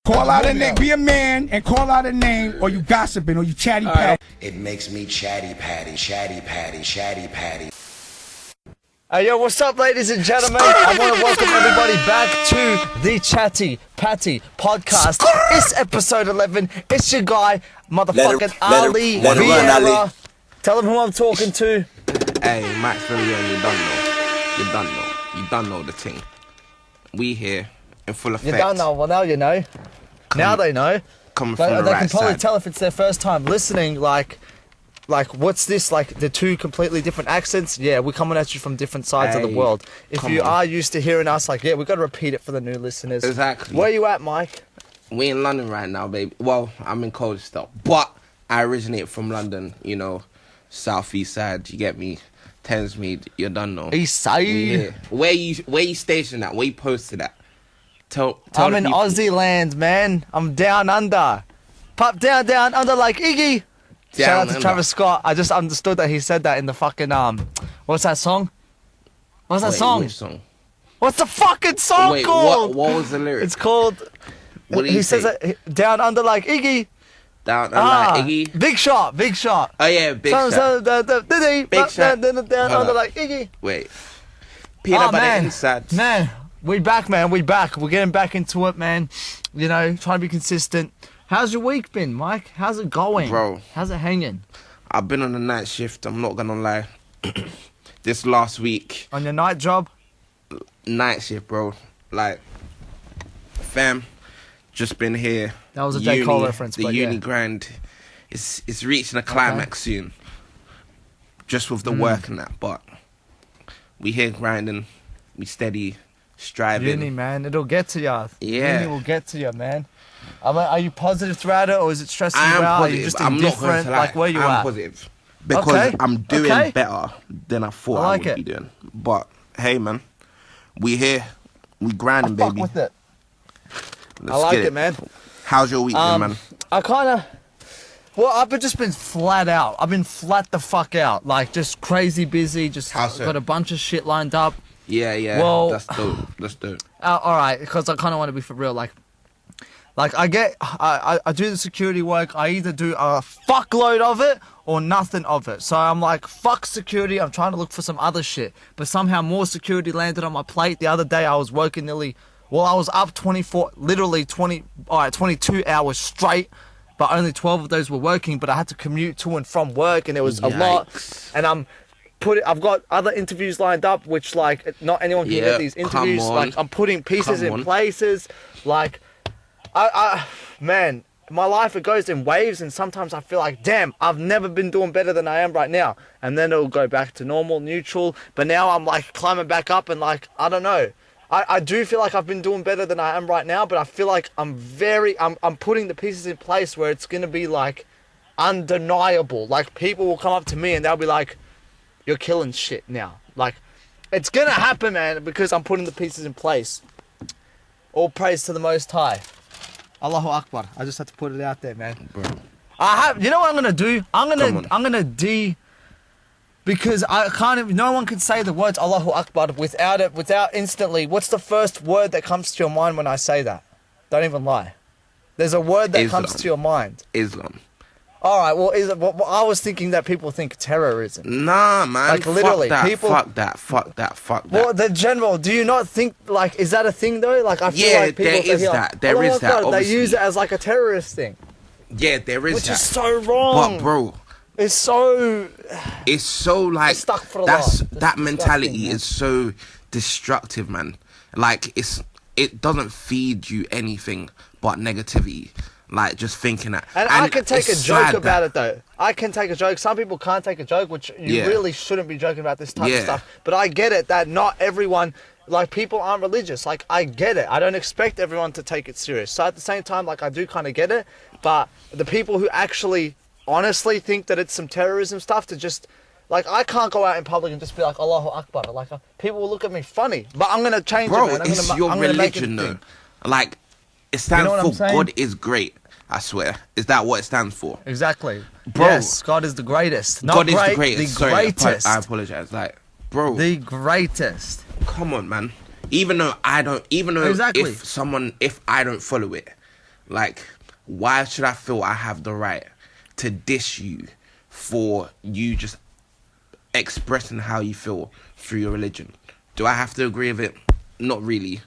Call out a name. Be a man and call out a name, or you gossiping, or you chatty patty. It makes me chatty patty, chatty patty, chatty patty. Hey yo, what's up, ladies and gentlemen? I want to welcome everybody back to the Chatty Patty podcast. It's episode 11. It's your guy, motherfucking Ali Vieira. Tell him who I'm talking to. Hey, Max Villian, you don't know the thing. We here in full effect. You don't know, well now you know. Now they know. Coming But from the they right can probably side. tell if it's their first time listening, like what's this, like the two completely different accents? Yeah, we're coming at you from different sides of the Hey, world. If come you on. are used to hearing us, like, yeah, we've got to repeat it for the new listeners. Exactly. Where you at, Mike? We in London right now, baby. Well, I'm in Colchester, but I originate from London, you know, south east side, you get me? Thamesmead, you don't know. East We side. here. Where you stationed at? Where you posted at? Tell I'm the in people. Aussie land, man. I'm down under. Pop down under like Iggy. Shout out to under. Travis Scott. I just understood that he said that in the fucking what's that song? What's that Wait, song? which song? What's the fucking song Wait, called? what was the lyric? It's called. What did he he says say? that down under like Iggy. Down like Iggy. Big shot. Oh yeah, big shot. Big shot. Down Hold under up. like Iggy. Wait. Peanut butter man. inside. Man, we back, man. We back. We're getting back into it, man. You know, trying to be consistent. How's your week been, Mike? How's it going? Bro. How's it hanging? I've been on a night shift, I'm not gonna lie. This last week, On your night job? night shift, bro. Like, fam, just been here. That was a J. Cole reference, The but uni yeah. grind is reaching a climax soon. Just with the work and that, but we here grinding, we steady, striving. Uni, man. It'll get to ya. Yeah. Uni will get to you, man. I mean, are you positive throughout it, or is it stressing I you am out? Are positive. you just I'm not going indifferent? to lie. Like, where you I'm at? positive. Because Okay. I'm doing Okay. better than I thought I like would it. be doing. But, hey, man, we here. We grinding, Fuck baby. with it. Let's I like get it, man. How's your week been, man? I kind of... Well, I've just been flat out. I've been flat the fuck out. Like, just crazy busy. Just How so? got a bunch of shit lined up. Yeah, Well- that's dope. That's dope. All right, because I kind of want to be for real. Like I do the security work. I either do a fuckload of it or nothing of it. So I'm like, fuck security. I'm trying to look for some other shit. But somehow more security landed on my plate. The other day I was working I was up 22 hours straight. But only 12 of those were working. But I had to commute to and from work, and it was a lot. Yikes. And I've got other interviews lined up, which like not anyone can Yeah, get these come interviews. on. Like I'm putting pieces Come in on. places. Like, man, my life, it goes in waves, and sometimes I feel like, damn, I've never been doing better than I am right now. And then it'll go back to normal, neutral. But now I'm like climbing back up, and like, I don't know. I do feel like I've been doing better than I am right now, but I feel like I'm putting the pieces in place where it's gonna be like undeniable. Like people will come up to me and they'll be like, "You're killing shit now." Like, it's gonna happen, man, because I'm putting the pieces in place. All praise to the Most High. Allahu Akbar. I just had to put it out there, man. Bro. You know what I'm gonna do? Come on. I'm gonna because no one can say the words Allahu Akbar without instantly. What's the first word that comes to your mind when I say that? Don't even lie. There's a word that comes Islam. to your mind. Islam. All right. Well, I was thinking that people think terrorism. Nah, man. Like, literally, fuck that, people- Fuck that. Well, the general. Do you not think like is that a thing though? Like I feel Yeah, like people there say is here, that. There Allahu is that, Akbar, They use obviously. it as like a terrorist thing, Yeah, there is which that. is so wrong. But, bro, It's so. it's so like Astaghfirullah. that's That's that mentality disgusting, man. is so destructive, man. Like it doesn't feed you anything but negativity. Like just thinking that. And I can take a it's joke sad about that- it though. I can take a joke. Some people can't take a joke, which you Yeah. really shouldn't be joking about this type of Yeah. stuff. But I get it that not everyone, like people aren't religious. Like I get it. I don't expect everyone to take it serious. So at the same time, like I do kind of get it. But the people who actually honestly think that it's some terrorism stuff to just, like I can't go out in public and just be like Allahu Akbar. Like people will look at me funny. But I'm gonna change Bro, it, man. it's your I'm gonna make it a religion though. thing. Like it stands know what I'm for saying? God is great. I swear. Is that what it stands for? Exactly. Bro. Yes, God is the greatest. Not God is great, the greatest. The Sorry, greatest. I apologize. Like, bro, The greatest. come on, man. Even though Exactly. if I don't follow it, Like, why should I feel I have the right to diss you for you just expressing how you feel through your religion? Do I have to agree with it? Not really.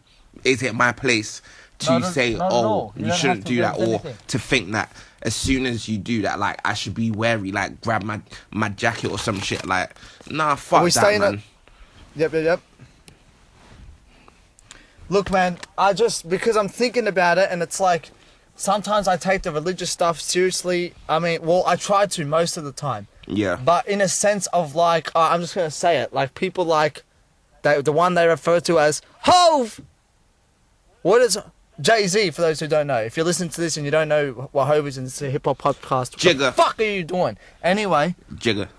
Is it my place to say, oh, you shouldn't do that, or to think that as soon as you do that, like, I should be wary, like, grab my jacket or some shit? Like, nah, fuck that, man. Yep. Look, man, because I'm thinking about it, and it's like, sometimes I take the religious stuff seriously. I mean, well, I try to most of the time. Yeah. But in a sense of like, I'm just going to say it, like people like, the one they refer to as Hove. What is Jay-Z, for those who don't know? If you're listening to this and you don't know what Hove is, and it's a hip-hop podcast, Jigga. What the fuck are you doing? Anyway. Jigga.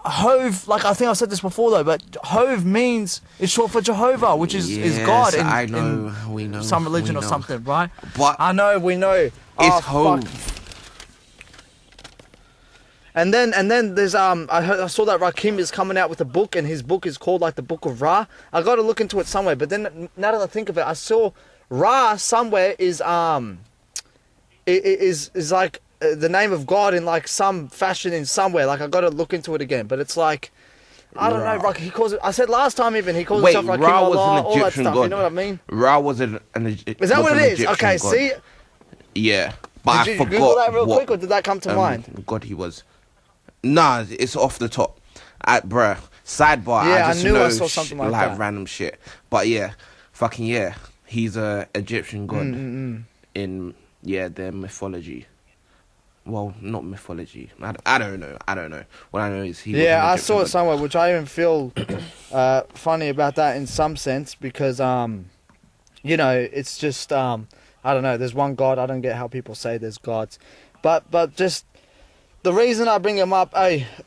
Hove, like I think I've said this before though, but Hove means, it's short for Jehovah, which is God in we know, some religion or something, right? But I know, we know. It's Hove. And then there's I saw that Rakim is coming out with a book, and his book is called like the Book of Ra. I got to look into it somewhere, but then now that I think of it, I saw Ra somewhere is like the name of God in like some fashion in somewhere. Like I got to look into it again, but it's like I don't know. Like he calls it. I said last time even he calls himself Rakim Ra was Allah, an all that Egyptian stuff. God. You know what I mean? Ra was an Egyptian. Is that what it is? Egyptian Okay, God. see. Yeah, but Did I you forgot Google that real what, quick, or did that come to mind? God, he was. Nah, it's off the top. Bruh, sidebar. Yeah, I just knew know I saw something like that. Random shit. But yeah, fucking yeah, he's a Egyptian god in their mythology. Well, not mythology. I don't know. What I know is he. Yeah, I was an saw it Egyptian somewhere, which I even feel funny about that in some sense because you know, it's just I don't know. There's one God. I don't get how people say there's gods, but just. The reason I bring him up,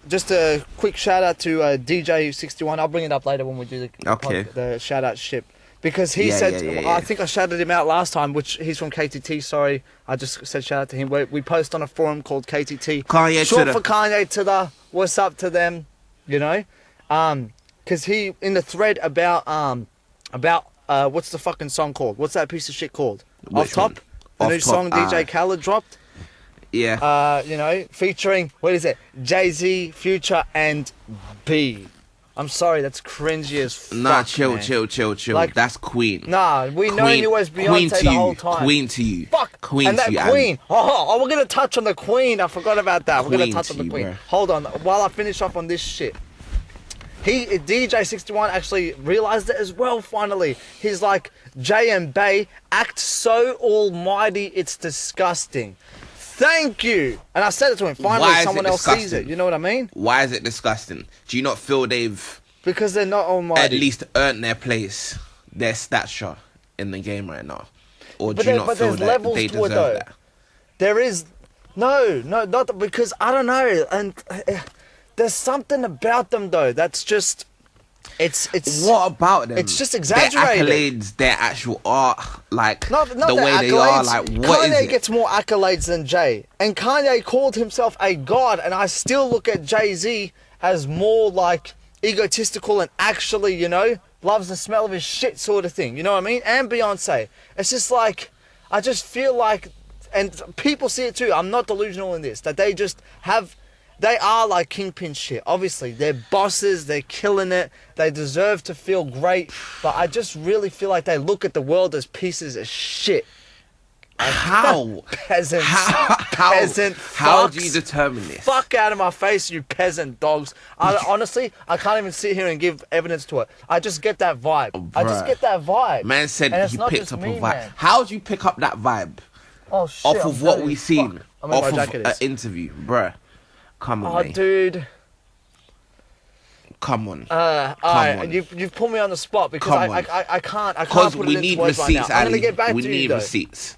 just a quick shout out to DJ61. I'll bring it up later when we do the shout out ship. Because he said, I think I shouted him out last time, which he's from KTT, sorry. I just said shout out to him. We post on a forum called KTT. Kanye Short to for Kanye to the, what's up to them, you know? Because he, in the thread about what's the fucking song called? What's that piece of shit called? Which Off Top? one? The Off new Top, song DJ Khaled dropped. Yeah. You know, featuring, what is it? Jay-Z, Future, and B. I'm sorry, that's cringy as fuck. Nah, chill. Like, that's Queen. Nah, we know you as Beyonce the whole time. Queen to you. Fuck. Queen and that to you. Queen. Oh, we're going to touch on the Queen. I forgot about that. We're going to touch on the you, Queen. bro. Hold on. While I finish off on this shit. DJ61 actually realized it as well, finally. He's like, Jay and Bay act so almighty, it's disgusting. Thank you. And I said it to him. Finally, someone else sees it. You know what I mean? Why is it disgusting? Do you not feel they've... Because they're not almighty. At least earned their place, their stature in the game right now? Or do you not feel that they deserve that? There is... No, not because, I don't know. And there's something about them, though, that's just... It's what about them? It's just exaggerated. Their accolades, their actual art, like not the way they are, like what Kanye is it? gets more accolades than Jay, and Kanye called himself a god, and I still look at Jay-Z as more like egotistical and actually, you know, loves the smell of his shit sort of thing. You know what I mean? And Beyonce. It's just like I just feel like, and people see it too. I'm not delusional in this. That they just have. They are like kingpin shit. Obviously, they're bosses. They're killing it. They deserve to feel great. But I just really feel like they look at the world as pieces of shit. Like, how? Peasants. Peasant how do you determine this? Fuck out of my face, you peasant dogs. Honestly, I can't even sit here and give evidence to it. I just get that vibe. Oh, I just get that vibe. Man said he picked up a vibe. Man. How do you pick up that vibe? Oh, shit, off of what we seen. Off of an interview, bruh. Come on, mate. Dude. Come on. Alright, you've put me on the spot because I can't put it into words right now. I'm going to get back to you, though. We need receipts.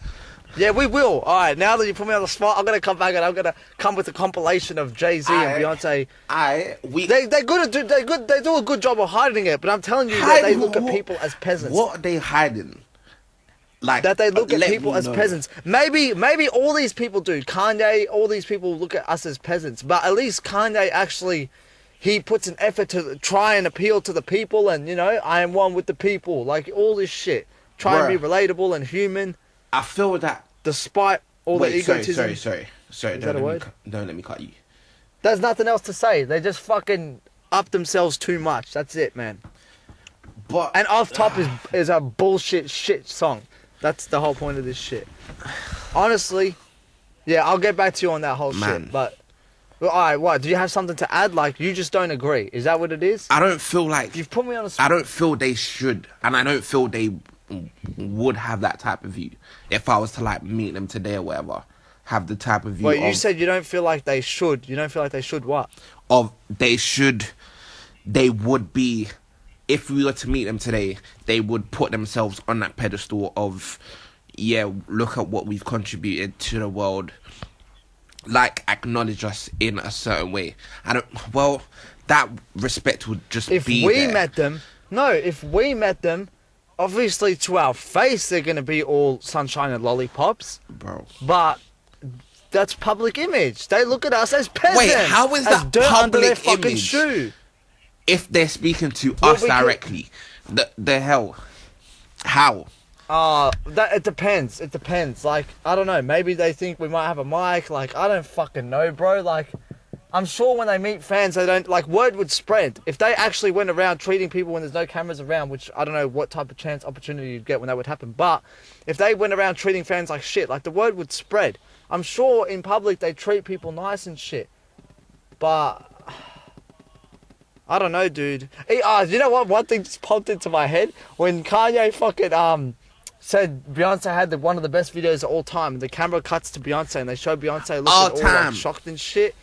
Yeah, we will. Alright, now that you put me on the spot, I'm going to come back and I'm going to come with a compilation of Jay-Z and Beyonce. They do a good job of hiding it, but I'm telling you that they look at people as peasants. What are they hiding? Like, that they look at people as peasants. Maybe all these people do. Kanye, all these people look at us as peasants. But at least Kanye actually, he puts an effort to try and appeal to the people. And, you know, I am one with the people. Like, all this shit. Try and be relatable and human. I feel that despite all the egotism. Sorry. Is that a word? Don't let me cut you. There's nothing else to say. They just fucking up themselves too much. That's it, man. But And Off Top is a bullshit shit song. That's the whole point of this shit. Honestly, yeah, I'll get back to you on that whole shit. But, alright, what? Do you have something to add? Like, you just don't agree. Is that what it is? I don't feel like... You've put me on a spot. I don't feel they should. And I don't feel they would have that type of view. If I was to, like, meet them today or whatever. Have the type of view Well, you said you don't feel like they should. You don't feel like they should what? They would be... If we were to meet them today, they would put themselves on that pedestal of, yeah, look at what we've contributed to the world. Like, acknowledge us in a certain way. That respect would just be there. If we met them, obviously to our face, they're going to be all sunshine and lollipops. Bro. But that's public image. They look at us as peasants. Wait, how is that dirt under their public fucking image? shoe. If they're speaking to us directly, the hell, how? It depends. It depends. Like, I don't know. Maybe they think we might have a mic. Like, I don't fucking know, bro. Like, I'm sure when they meet fans, they don't, like, word would spread. If they actually went around treating people when there's no cameras around, which I don't know what type of opportunity you'd get when that would happen. But if they went around treating fans like shit, like, the word would spread. I'm sure in public they treat people nice and shit. But I don't know, dude. You know what? One thing just popped into my head when Kanye fucking said Beyonce had one of the best videos of all time. And the camera cuts to Beyonce and they show Beyonce looking all like, shocked and shit.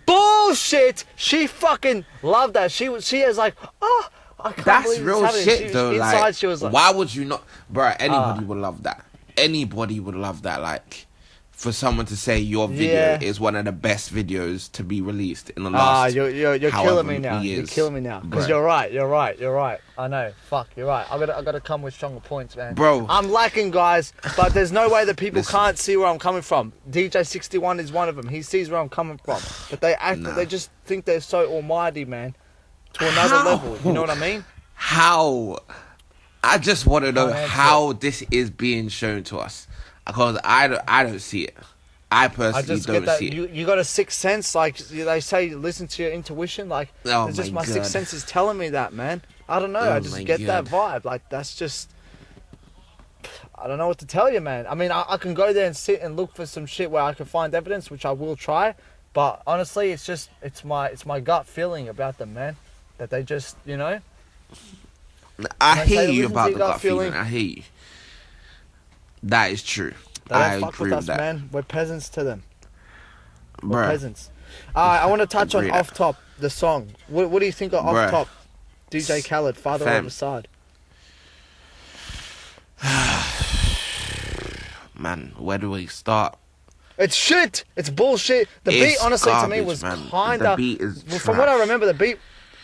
Bullshit! She fucking loved that. She was like, oh, I can't That's believe real it's shit though. Inside, like, she was like, why would you not, bro? Anybody would love that. Anybody would love that. Like, for someone to say your video is one of the best videos to be released in the last. You're killing me now. Years. You're killing me now. Because you're right. I know. Fuck, you're right. I gotta come with stronger points, man. Bro, I'm lacking, guys, but there's no way that people can't see where I'm coming from. DJ 61 is one of them. He sees where I'm coming from, but they just think they're so almighty, man, to another level. You know what I mean? How? I just want to know how this is being shown to us. Because I don't see it. I personally don't see it. You got a sixth sense, like they say, listen to your intuition. Like, it's just my sixth sense is telling me that, man. I don't know. I just get that vibe. Like, that's just, I don't know what to tell you, man. I mean, I can go there and sit and look for some shit where I can find evidence, which I will try. But honestly, it's my gut feeling about them, man. That they just, you know. I hear you about the gut feeling. I hear you. That is true. They don't fuck with us, man. We're peasants to them. We're peasants. I want to touch on Off Top, the song. What do you think of Off Top? DJ Khaled, Father of Assad. Man, where do we start? It's shit. It's bullshit. The beat, honestly, to me was kinda. The beat is from what I remember, the beat.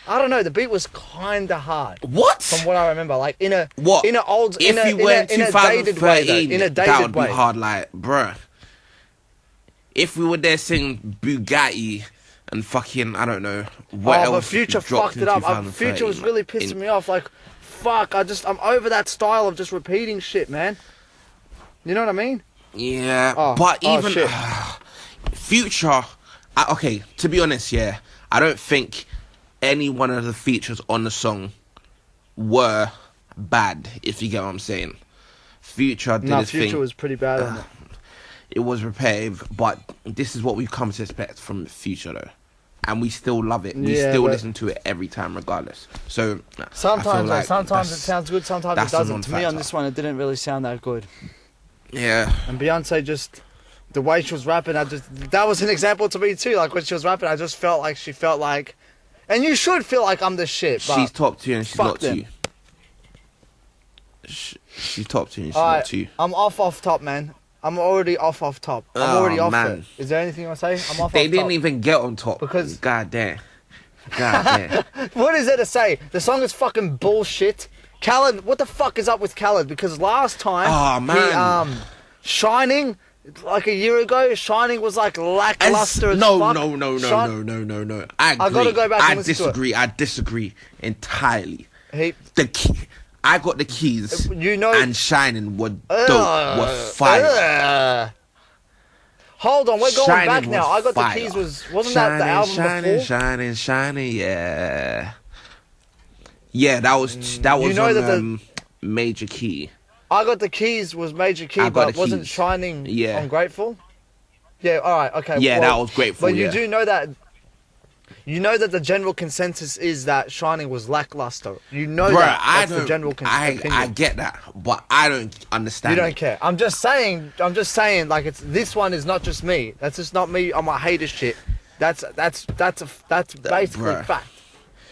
I don't know. The beat was kinda hard. What? From what I remember, like in a what? In a old if in a, you went in a dated way, though. In a dated that would way. be hard. Like, bruh, if we were there singing Bugatti and fucking I don't know what else. But Future fucked it up. Future was really pissing me off. Like, fuck. I'm over that style of just repeating shit, man. You know what I mean? Yeah. But even Future. Okay, to be honest, yeah, I don't think any one of the features on the song were bad, if you get what I'm saying. Future did his thing. Future was pretty bad on it. It was repetitive, but this is what we've come to expect from Future, though. And we still love it. We still listen to it every time, regardless. So sometimes it sounds good, sometimes it doesn't. To me, on this one, it didn't really sound that good. Yeah. And Beyonce just, the way she was rapping, that was an example to me too. Like when she was rapping, I just felt like she felt like, and you should feel like I'm the shit. But she's top tier and she's not to you. She's top tier and she's not to you. I'm off top, man. I'm already off top. I'm already off it. Is there anything you want to say? I'm off They off didn't top. even get on top. Because God damn. What is there to say? The song is fucking bullshit. Khaled, what the fuck is up with Khaled? Because last time, he, Shining, like a year ago, Shining was like lackluster as fuck. No. I agree. I gotta go back and listen to it. I disagree entirely. The I Got the Keys You know, and Shining were dope, were fire. Hold on, we're going Shining back now. I was Got fire. the Keys wasn't that the album before? Shining, yeah. Yeah, that was You know on that Major Key. I Got the Keys was Major Key, I Got but the wasn't Keys. Shining Yeah. on Grateful? Yeah, alright, okay. Yeah, well, that was Grateful, But you yeah. do know that the general consensus is that Shining was lackluster. You know Bruh, that's the general opinion. I get that, but I don't understand. You don't it. care. I'm just saying, like, it's this one is not just me. That's just not me on my hater shit. That's basically Bruh. fact.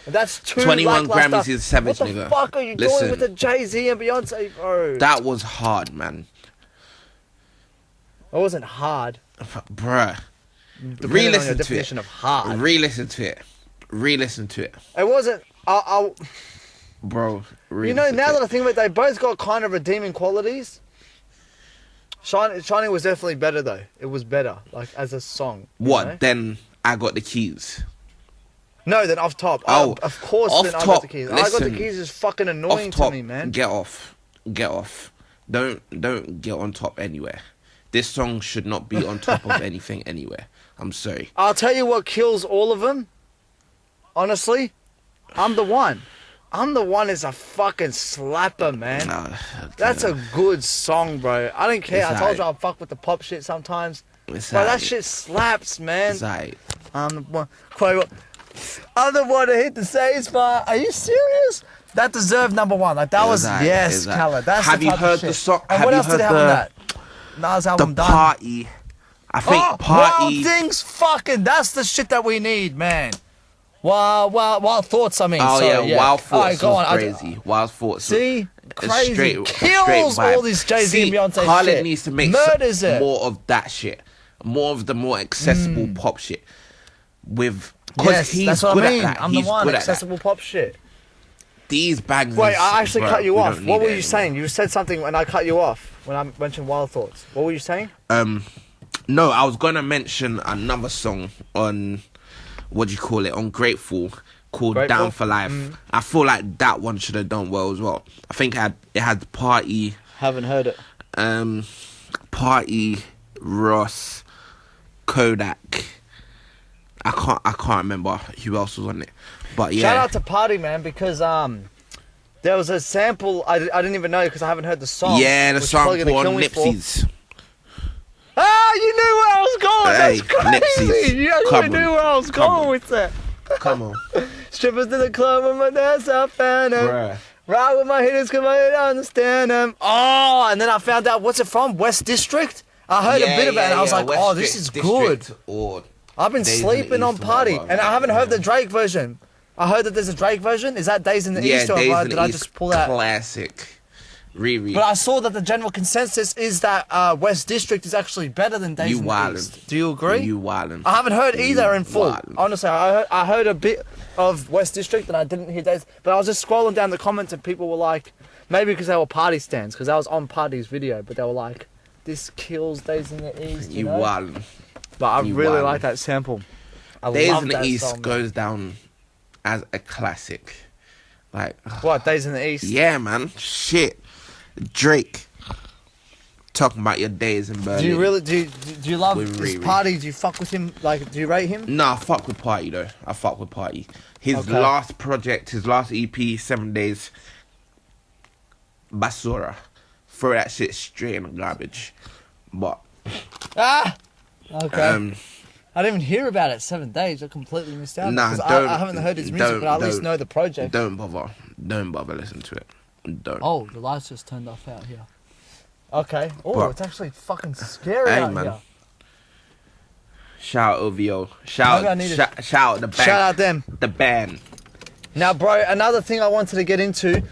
That's too 21 lackluster. Grammys is savage, What the nigga. fuck are you Listen. doing with the Jay-Z and Beyonce, bro? That was hard, man. It wasn't hard. Bruh. Depending on your Re-listen to definition it. of hard. Re-listen to it. Re-listen to it. It wasn't. Bro, You know, now that I think about it, they both got kind of redeeming qualities. Shining was definitely better though. It was better, like as a song. you What? know? Then I Got the Keys. No, then Off Top. Oh, Of course. Off Then I Got Top, the Keys. I Got the listen, Keys is fucking annoying Off top, to me, man. Get off. Don't get on top anywhere. This song should not be on top of anything anywhere. I'm sorry. I'll tell you what kills all of them. Honestly, I'm the one. I'm the one is a fucking slapper, man. That's a good song, bro. I don't care. It's I told you aight. I fuck with the pop shit sometimes. It's But that aight. shit slaps, man. It's aight. I'm the one. Quote, I'm the one that hit the save spot. Are you serious? That deserved number one. Like that was aight. yes, It's aight. Khaled. That's Have the you type heard of the shit. song- And have what you else did heard it have on the- that? Nas The album done. Party. I think Oh, Party. Wild Things, fucking. That's the shit that we need, man. Wild Thoughts. I mean. Oh sorry, yeah, Wild Alright, Thoughts go was on. crazy. Wild Thoughts. See, crazy. Straight Kills all vibe. this Jay-Z and See, Beyonce Khaled shit. needs to make Murders it. more of that shit. More of the more accessible pop shit. With because Yes, he's that's what good I mean. at that. I'm He's the one. good at that. Accessible pop shit. These bangers. Wait, I actually bro, cut you we off. don't What need were it you anymore. saying? You said something when I cut you off when I mentioned Wild Thoughts. What were you saying? No, I was gonna mention another song on what do you call it on Grateful called Grateful? Down for Life. I feel like that one should have done well as well. I think it had Party, Haven't heard it. Party, Ross, Kodak. I can't remember who else was on it, but yeah. Shout out to Party, man, because there was a sample I didn't even know because I haven't heard the song. Yeah, the which is probably sample gonna on kill me for. Nipsey's. Ah, you knew where I was going. Hey, That's crazy. Nipsey's. You Come knew on. where I was Come going on. with that. Come on, Strippers to the club with my dance up and bruh. ride with my hitters because I don't understand them. Oh, and then I found out what's it from? West District. I heard a bit of it and I was like, West oh, this is good. District or I've been Days in the sleeping on East or Party, whatever, and I haven't heard the man. Drake version. I heard that there's a Drake version. Is that Days in the Yeah, East, or Days in did the I East, just pull that? classic. Riri. But I saw that the general consensus is that West District is actually better than Days You in the wildin'. East. Do you agree? You wildin'. I haven't heard either in full. wildin'. Honestly, I heard a bit of West District and I didn't hear Days. But I was just scrolling down the comments and people were like, maybe because they were Party stands, because I was on Party's video, but they were like, this kills Days in the East. You You know? wildin'. But I you really wildin'. like that sample. I Days love in the that East song, man. goes down as a classic. Like, What, Days in the East? yeah, man. Shit. Drake. Talking about your days in Berlin. Do you really do you love With this Riri. Party? Do you fuck with him? Like, do you rate him? Nah, I fuck with Party though. I fuck with Party. His Okay. last project, his last EP, 7 Days. Basura. Throw that shit straight in the garbage. But Ah. Okay. I didn't even hear about it. 7 Days. I completely missed out. Nah, because don't. I haven't heard his music, don't- but I at least don't- know the project. Don't bother. Don't bother listening to it. Don't. Oh, the lights just turned off out here. Okay. Oh, But- it's actually fucking scary Hey, out man. here. Shout out OVO. Maybe I Shout need shout out the band. Shout out them. The band. Now, bro, another thing I wanted to get into,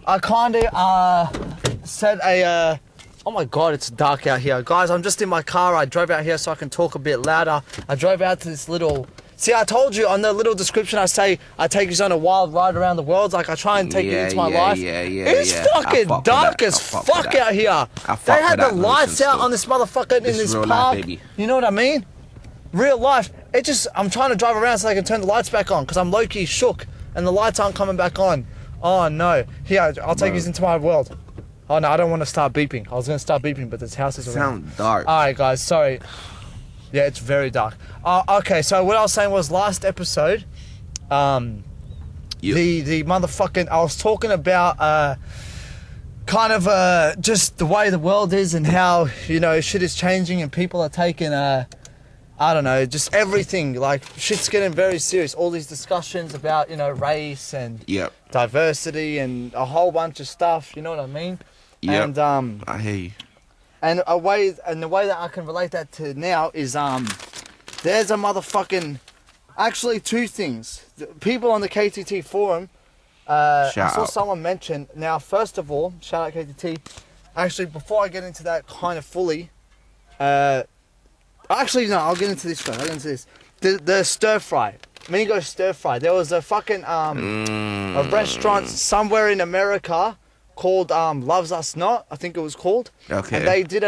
I kind of said a. Oh my god, it's dark out here, guys. I'm just in my car. I drove out here so I can talk a bit louder. I drove out to this little. See, I told you on the little description. I say I take you on a wild ride around the world. Like I try and take you into my life. It's I fucking fuck with dark that. as I fuck fuck with that. out here. I fuck They with had the that lights nonsense out still. on this motherfucker in This this is real park. life, baby. You know what I mean? Real life. I'm trying to drive around so I can turn the lights back on because I'm low key shook and the lights aren't coming back on. Oh no. Here, I'll take you into my world. Oh no, I don't want to start beeping. I was gonna start beeping, but this house is around. Sound dark. Alright guys, sorry. Yeah, it's very dark. Okay, so what I was saying was last episode, the motherfucking, I was talking about kind of just the way the world is and how, you know, shit is changing and people are taking I don't know, just everything, like shit's getting very serious. All these discussions about, you know, race and diversity and a whole bunch of stuff, you know what I mean? Yeah. And I hear you. and the way that I can relate that to now is there's a motherfucking, actually two things. The people on the KTT forum, I saw someone mention, now first of all, shout out KTT. Actually, before I get into that kind of fully, actually no, I'll get into this first. I'll get into this. The stir fry. Mingo stir fry. There was a fucking a restaurant somewhere in America called Loves Us Not, I think it was called. Okay. And they did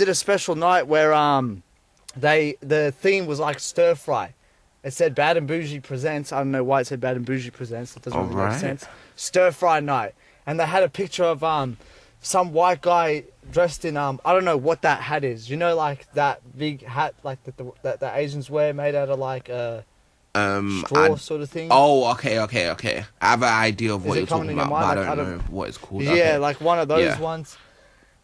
a special night where the theme was like stir fry. It said Bad and Bougie Presents. I don't know why it said Bad and Bougie Presents. It doesn't really make sense. Stir fry night. And they had a picture of some white guy dressed in I don't know what that hat is. You know, like that big hat like that the Asians wear, made out of like straw sort of thing. Oh, okay. I have an idea of what you're talking about, but I don't know what it's called. Yeah, okay. like one of those ones.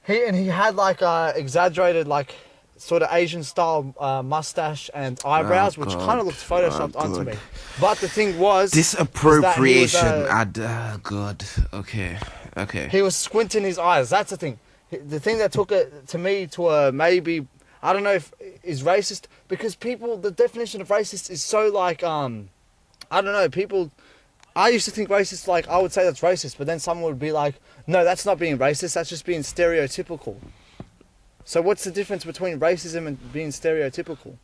He had like exaggerated like sort of Asian style mustache and eyebrows, which kind of looked photoshopped onto me. But the thing was, this appropriation. God. Okay. He was squinting his eyes. That's the thing. The thing that took it to me to maybe, I don't know if is racist, because people, the definition of racist is so like I don't know, people. I used to think racist, like I would say that's racist, but then someone would be like, no, that's not being racist, that's just being stereotypical. So what's the difference between racism and being stereotypical?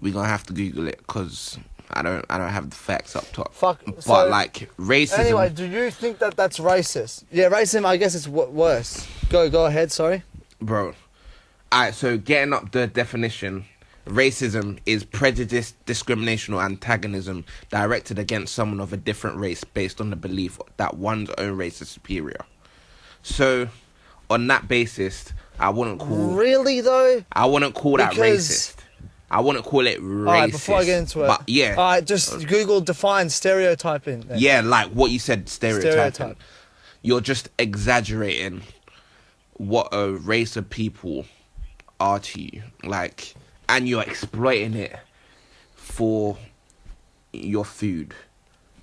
We're gonna have to Google it because I don't have the facts up top. But so, like racism. Anyway, do you think that that's racist? Yeah, racism. I guess it's worse. Go ahead. Sorry, bro. Alright, so getting up the definition, racism is prejudice, discrimination, or antagonism directed against someone of a different race based on the belief that one's own race is superior. So, on that basis, I wouldn't call. Really though? I wouldn't call that racist. I wouldn't call it racist. Alright, before I get into it. But yeah. Alright, just Google define stereotyping. Then. Yeah, like what you said, stereotyping. Stereotype. You're just exaggerating what a race of people are to you. Like, and you're exploiting it for your food.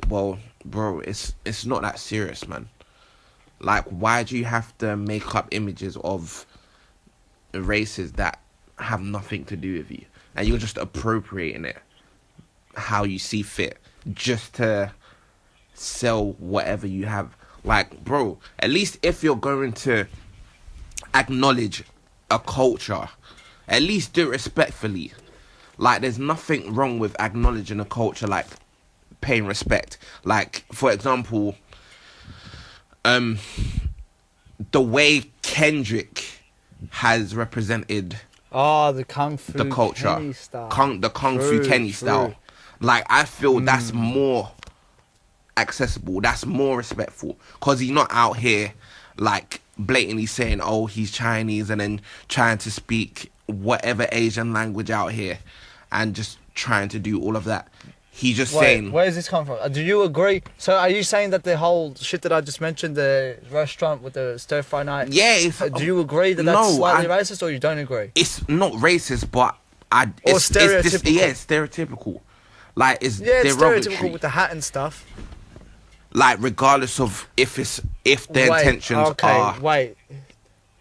Well, bro, it's not that serious, man. Like, why do you have to make up images of races that have nothing to do with you? And you're just appropriating it how you see fit just to sell whatever you have. Like, bro, at least if you're going to acknowledge a culture, at least do it respectfully. Like, there's nothing wrong with acknowledging a culture, like paying respect. Like, for example, the way Kendrick has represented the Kung Fu the culture, Kenny style. the Kung Fu Kenny style. Like, I feel that's more accessible, that's more respectful, because he's not out here like blatantly saying, oh, he's Chinese, and then trying to speak whatever Asian language out here and just trying to do all of that. He's just saying... Where is this coming from? Do you agree? So are you saying that the whole shit that I just mentioned, the restaurant with the stir-fry night... Yeah. Do you agree that that's slightly racist, or you don't agree? It's not racist, but... It's stereotypical. It's stereotypical. Like, it's it's derogatory. stereotypical with the hat and stuff. Like, regardless of if their intentions are... Wait.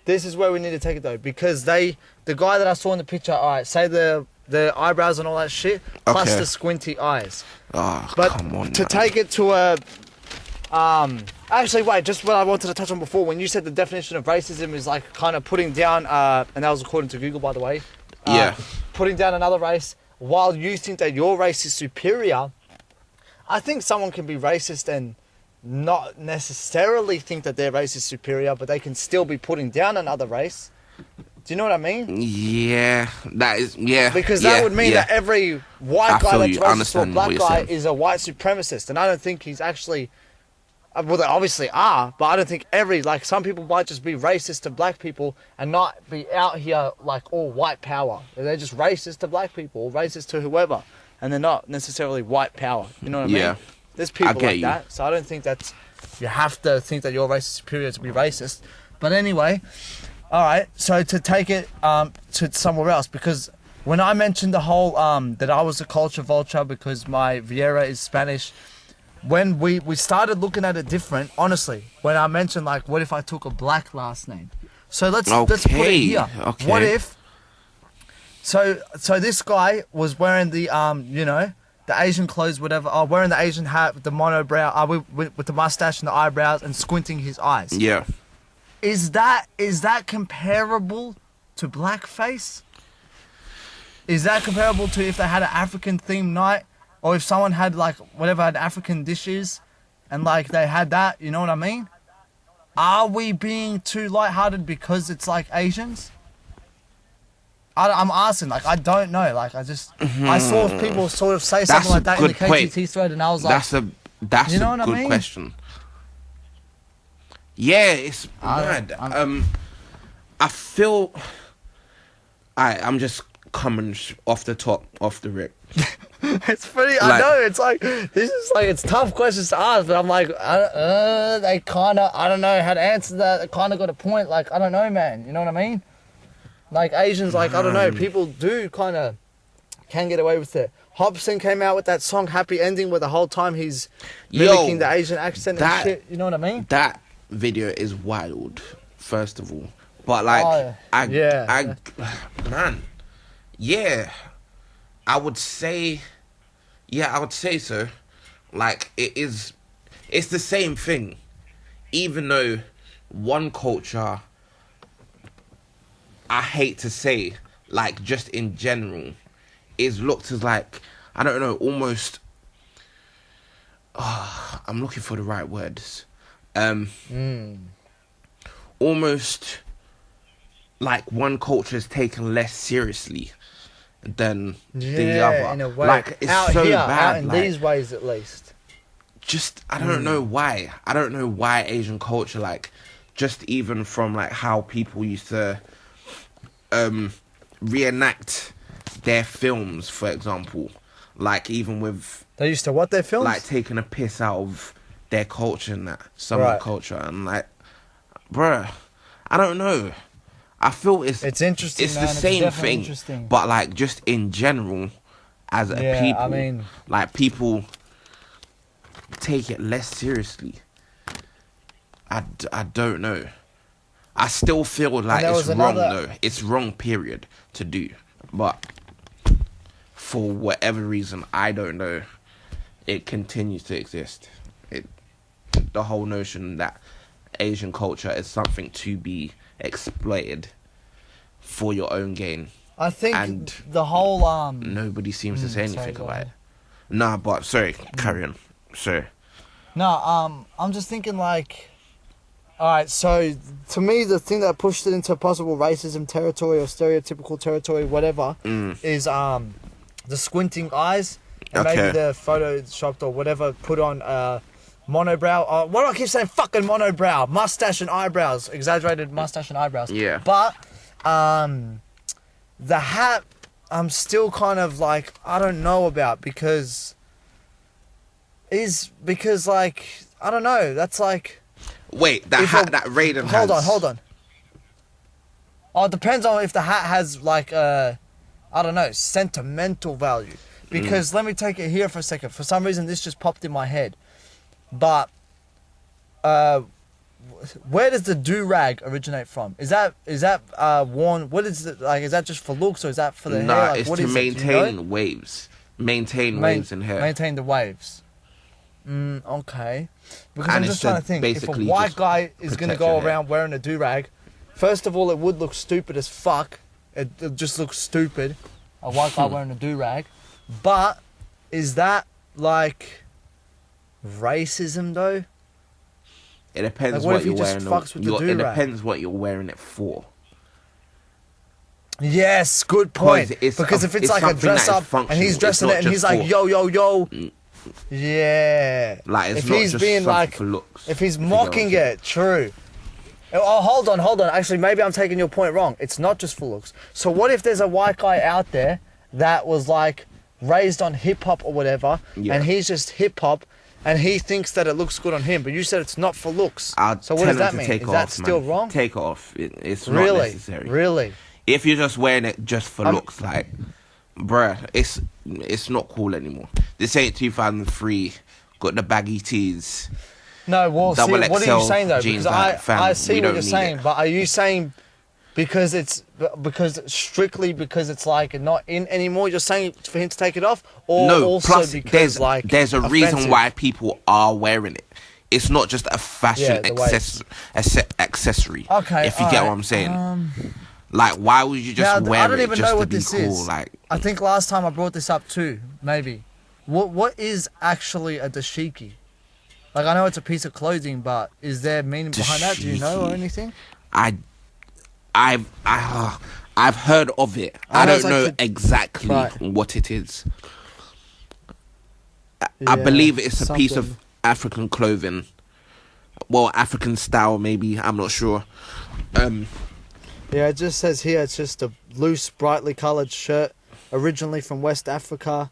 This is where we need to take it, though. Because the guy that I saw in the picture, alright, say the eyebrows and all that shit, plus the squinty eyes. Oh, but come on. To take it to a... Actually, wait, just what I wanted to touch on before, when you said the definition of racism is like kind of putting down, and that was according to Google, by the way. Putting down another race while you think that your race is superior. I think someone can be racist and not necessarily think that their race is superior, but they can still be putting down another race. Do you know what I mean? Yeah, that is, yeah. Because that would mean that every white guy that's racist to a black guy is a white supremacist. And I don't think he's actually... Well, they obviously are, but I don't think like, some people might just be racist to black people and not be out here like all white power. They're just racist to black people, or racist to whoever, and they're not necessarily white power. You know what I mean? There's people like that, so I don't think that's... You have to think that you're racist superior to be racist. But anyway, all right, so to take it to somewhere else, because when I mentioned the whole, that I was a culture vulture because my Vieira is Spanish... When we started looking at it different, honestly, when I mentioned, like, what if I took a black last name? So let's put it here. Okay. What if... So this guy was wearing the, you know, the Asian clothes, whatever, wearing the Asian hat with the monobrow, with the mustache and the eyebrows and squinting his eyes. Yeah. Is that comparable to blackface? Is that comparable to if they had an African-themed night? Or if someone had, like, whatever, had African dishes, and, like, they had that, you know what I mean? Are we being too lighthearted because it's, like, Asians? I'm asking, like, I don't know. Like, I saw people sort of say something like that in the KTT thread, and I was like... That's you know a good question. Yeah, it's mad. I feel... I'm just coming off the rip. It's funny, like, I know, it's like, this is like, it's tough questions to ask, but I'm like, they kind of, I don't know how to answer that. They kind of got a point, like, I don't know, man, you know what I mean? Like, Asians, like, I don't know, people do kind of can get away with it. Hobson came out with that song, Happy Ending, where the whole time he's mimicking the Asian accent and shit, you know what I mean? That video is wild, first of all. But, like, man, yeah. I would say so. Like, it's the same thing. Even though one culture, I hate to say, like, just in general, is looked as like, I don't know, almost, I'm looking for the right words. Almost like one culture is taken less seriously than the other. In a way. Like, it's out so here, bad. out in like, these ways at least. Just, I don't know why. I don't know why Asian culture, like, just even from, like, how people used to reenact their films, for example. Like, even with... They used to what their films? Like, taking a piss out of their culture and that. Some of the culture. And, like, bruh, I don't know. I feel it's interesting, it's man. the same thing, but, like, just in general, as a people, I mean, like, people take it less seriously. I don't know. I still feel like it's wrong, though. It's wrong, period, to do. But for whatever reason, I don't know, it continues to exist. The whole notion that Asian culture is something to be exploited for your own gain. I think and the whole nobody seems to say anything about it. Nah, but sorry, carry on. Sorry. No, I'm just thinking, like, alright, so to me the thing that pushed it into possible racism territory or stereotypical territory, whatever, is the squinting eyes and maybe the photoshopped or whatever put on monobrow. Why do I keep saying fucking monobrow? Mustache and eyebrows. Exaggerated mustache and eyebrows. Yeah. But the hat, I'm still kind of like, I don't know about because like, I don't know. That's like... Wait, that hat that Raiden has... Hold on. Oh, it depends on if the hat has like I don't know, sentimental value. Because let me take it here for a second. For some reason, this just popped in my head. But where does the do-rag originate from? Is that worn? What is it like? Is that just for looks or is that for the hair? Like, it's to maintain waves. Maintain waves in hair. Maintain the waves. Okay. Because I'm just trying to think. If a white guy is going to go around wearing a do-rag, first of all, it would look stupid as fuck. It just looks stupid. A white guy wearing a do-rag. But is that like racism though? It depends what you're wearing. It depends what you're wearing it for. Yes, good point. Because if it's like a dress up and he's dressing it and he's like, yo, yo, yo. Yeah. Like, it's if not he's just being something like, for looks. if he's mocking it, true. Oh, hold on. Actually, maybe I'm taking your point wrong. It's not just for looks. So what if there's a white guy out there that was like raised on hip hop or whatever, and he's just hip hop, and he thinks that it looks good on him, but you said it's not for looks. So what does that mean? Is that still wrong? Take it off. It's really? not necessary. Really? If you're just wearing it just for looks, like, bruh, it's not cool anymore. This ain't 2003. Got the baggy tees. No, well, see, what are you saying though? Because I see what you're saying, but are you saying because it's strictly because it's like not in anymore? You're saying for him to take it off, or no? Also plus, because there's a reason why people are wearing it. It's not just a fashion accessory. Okay, if you get what I'm saying. Like, why would you just wear it? I don't even know what this is. Like, I think last time I brought this up too. Maybe. What is actually a dashiki? Like, I know it's a piece of clothing, but is there meaning behind that? Do you know or anything? I've heard of it. I don't know exactly what it is. I believe it's a piece of African clothing. Well, African style, maybe. I'm not sure. Yeah, it just says here it's just a loose, brightly coloured shirt, originally from West Africa.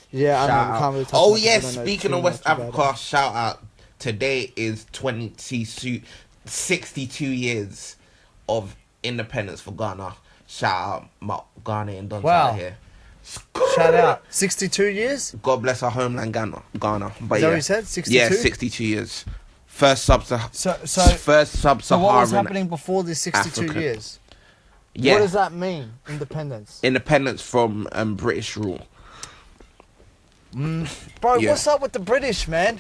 Yeah, I don't know. Can't really oh, yes, speaking of West Africa, shout out. Today is 62 years of independence for Ghana. Shout out my Ghanaian dons out here. Shout out. 62 years? God bless our homeland, Ghana. But is that what you said? 62? Yeah, 62 years. First sub-Saharan So what was happening before these 62 Africa. Years? Yeah. What does that mean, independence? Independence from British rule. Bro, what's up with the British, man?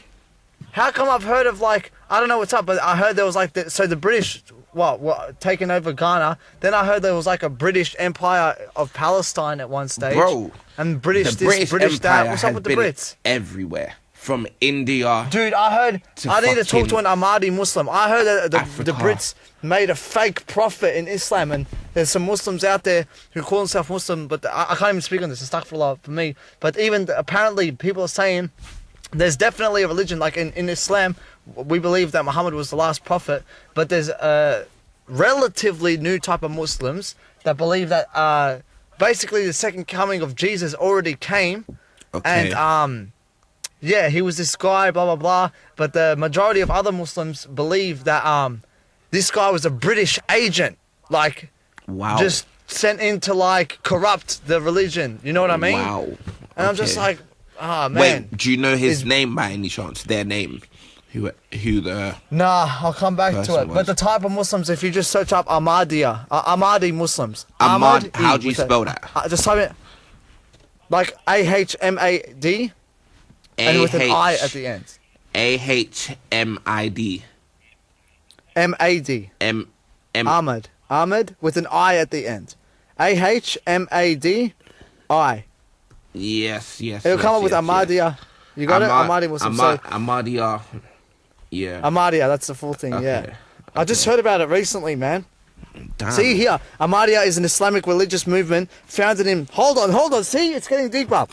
How come I've heard of, like, I don't know what's up, but I heard there was like, so the British, what, taking over Ghana, then I heard there was like a British Empire of Palestine at one stage. Bro. And British the this, British that. What's up with the Brits? Everywhere. From India. Dude, I heard, I need to talk to an Ahmadi Muslim. I heard that the Brits made a fake prophet in Islam, and there's some Muslims out there who call themselves Muslim, but I can't even speak on this. It's astaghfirullah for me. But even apparently people are saying there's definitely a religion, like in Islam, we believe that Muhammad was the last prophet, but there's a relatively new type of Muslims that believe that basically the second coming of Jesus already came. Okay. And yeah, he was this guy, blah, blah, blah. But the majority of other Muslims believe that this guy was a British agent. Like, wow. Just sent in to, like, corrupt the religion. You know what I mean? Wow. And I'm just like, man. Wait, do you know his name by any chance? Their name? Who the... Nah, I'll come back to it. But the type of Muslims, if you just search up Ahmadiyya, Ahmadi Muslims. Ahmad, how do you spell that? Just type it, like, Ahmad. And with an I at the end. Ahmid. M-A-D. Ahmad. Ahmad with an I at the end. A-H-M-A-D-I. Yes. It'll come up with Ahmadiyya. You got it? Ahmadi Muslim. Ahmadiyya. Yeah. Ahmadiyya, that's the full thing, yeah. I just heard about it recently, man. Damn. See here, Ahmadiyya is an Islamic religious movement founded in... Hold on. See, it's getting deeper.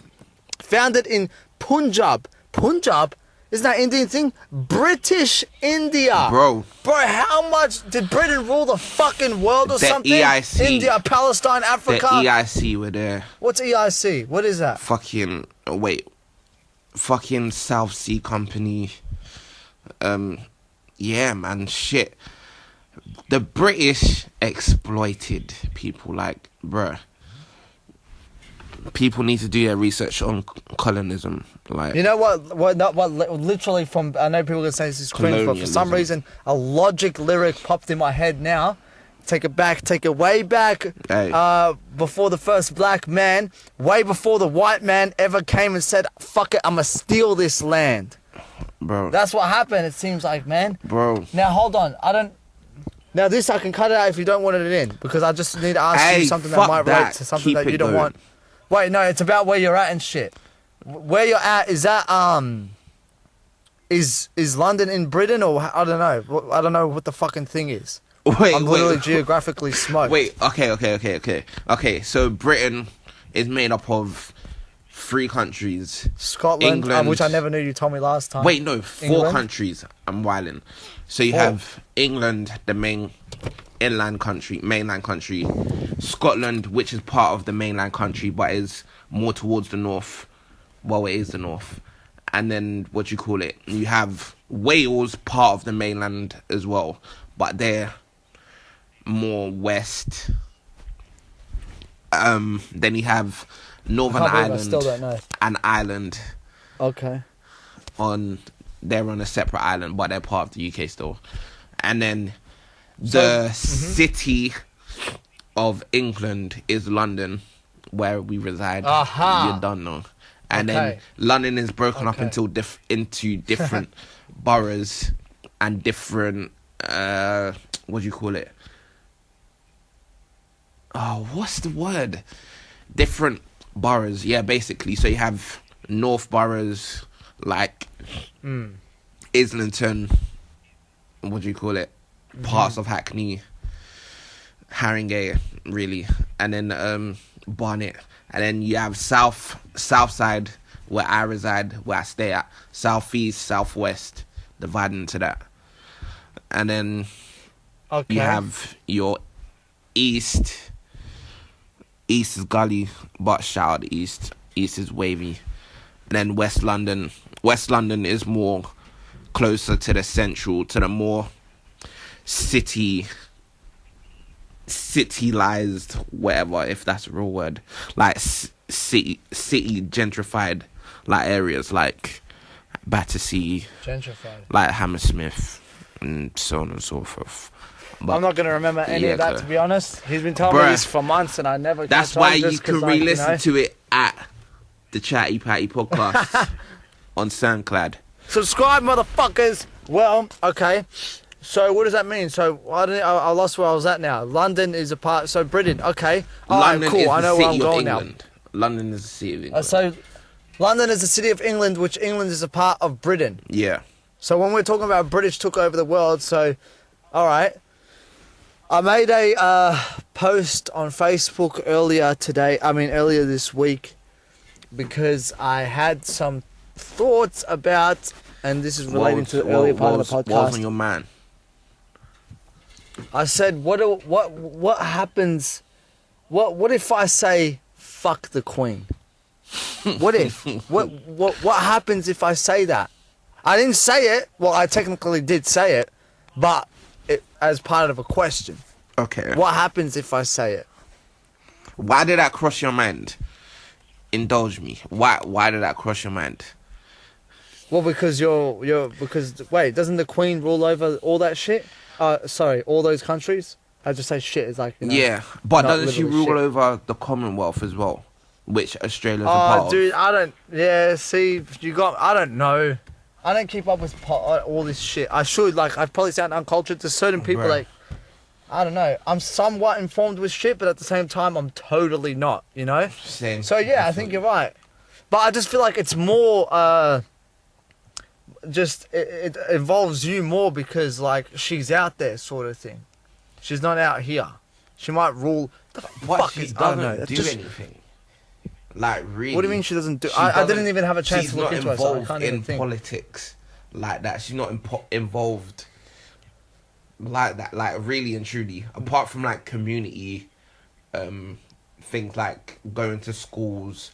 Founded in Punjab. Punjab? Isn't that Indian thing? British India. Bro, how much did Britain rule the fucking world or something? EIC. India, Palestine, Africa. The EIC were there. What's EIC? What is that? Fucking South Sea Company. Yeah, man, shit. The British exploited people, like, bruh. People need to do their research on colonism. Like, you know what? Literally from, I know people are going to say this is cringe, but for some reason, a Logic lyric popped in my head now. Take it back, take it way back. Hey. Before the first black man, way before the white man ever came and said, fuck it, I'ma steal this land. Bro. That's what happened, it seems like, man. Bro. Now, hold on. Now, this I can cut it out if you don't want it in, because I just need to ask you something that might relate to something that you don't want. Wait, no, it's about where you're at and shit. Where you're at, is that, is London in Britain, or I don't know. I don't know what the fucking thing is. I'm literally geographically smoked. Wait, okay. So Britain is made up of 3 countries. Scotland, England, which I never knew. You told me last time. Wait, no, 4 England? countries. I'm wilding. So you have England, the main mainland country. Scotland, which is part of the mainland country, but is more towards the north. Well, it is the north. And then, you have Wales, part of the mainland as well, but they're more west. Then you have Northern Ireland. I still don't know. And Ireland. Okay. They're on a separate island, but they're part of the UK still. And then the city of England is London, where we reside. Aha. You don't know. And then London is broken up into different boroughs and different what do you call it? Oh, what's the word? Different boroughs, yeah, basically. So you have North boroughs like Islington, what do you call it? Parts of Hackney, Haringey, really, and then Barnet, and then you have South Side, where I reside, where I stay at, South East, South West, divided into that, and then you have your East. East is gully, but shout out East. East is wavy, and then West London. West London is more closer to the central, to the more cityized, whatever, if that's a real word, like city gentrified, like areas like Battersea, gentrified, like Hammersmith, and so on and so forth. But I'm not going to remember any of that, to be honest. He's been telling me this for months and I never... That's why you can re-listen to it at the Chatty Patty podcast on SoundCloud. Subscribe, motherfuckers! Well, okay. So what does that mean? So I lost where I was at now. London is a part... So Britain, okay. London cool. is I know the where I'm city of going England. now. London is the city of England. So London is the city of England, which England is a part of Britain. Yeah. So when we're talking about British took over the world, so... Alright. I made a post on Facebook earlier this week, because I had some thoughts about, and this is relating to the earlier part of the podcast. What was on your mind? I said, what happens? What if I say fuck the Queen? What if? What happens if I say that? I didn't say it. Well, I technically did say it, but as part of a question. Okay. What happens if I say it? Why did that cross your mind? Indulge me. Why did that cross your mind? Well, because wait, doesn't the Queen rule over all that shit? Sorry, all those countries? I just say shit is like, yeah, but doesn't she rule over the Commonwealth as well, which Australia's a part of? Oh, dude, I don't. Yeah, see, I don't know. I don't keep up with all this shit. I should, I probably sound uncultured to certain people, Bruh. I don't know. I'm somewhat informed with shit, but at the same time, I'm totally not, Same. So, yeah, I think you're right. But I just feel like it's more, it involves you more because, she's out there sort of thing. She's not out here. She might rule. What, she doesn't do anything. Really. What do you mean she doesn't do? I didn't even have a chance to look into it, so I can't even think. She's not involved in politics like that. She's not involved like that, really and truly. Apart from community things like going to schools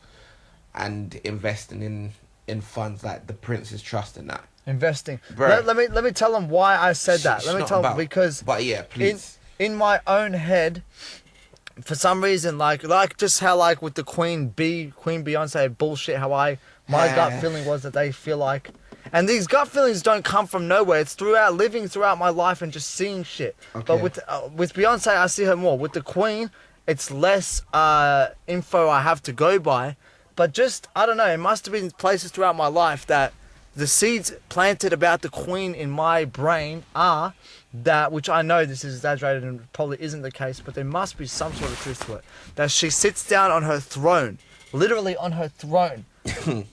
and investing in funds like the Prince's Trust and that. Investing. Let me tell them why I said that. Let me tell them because. But yeah, please. In my own head, for some reason, just how with the Queen Beyonce bullshit, my gut feeling was that they feel like, and these gut feelings don't come from nowhere. It's living throughout my life and just seeing shit. Okay. But with Beyonce, I see her more. With the Queen, it's less info I have to go by. But just, I don't know, it must have been places throughout my life that the seeds planted about the Queen in my brain are that, which I know this is exaggerated and probably isn't the case, but there must be some sort of truth to it, that she sits down on her throne, literally on her throne. You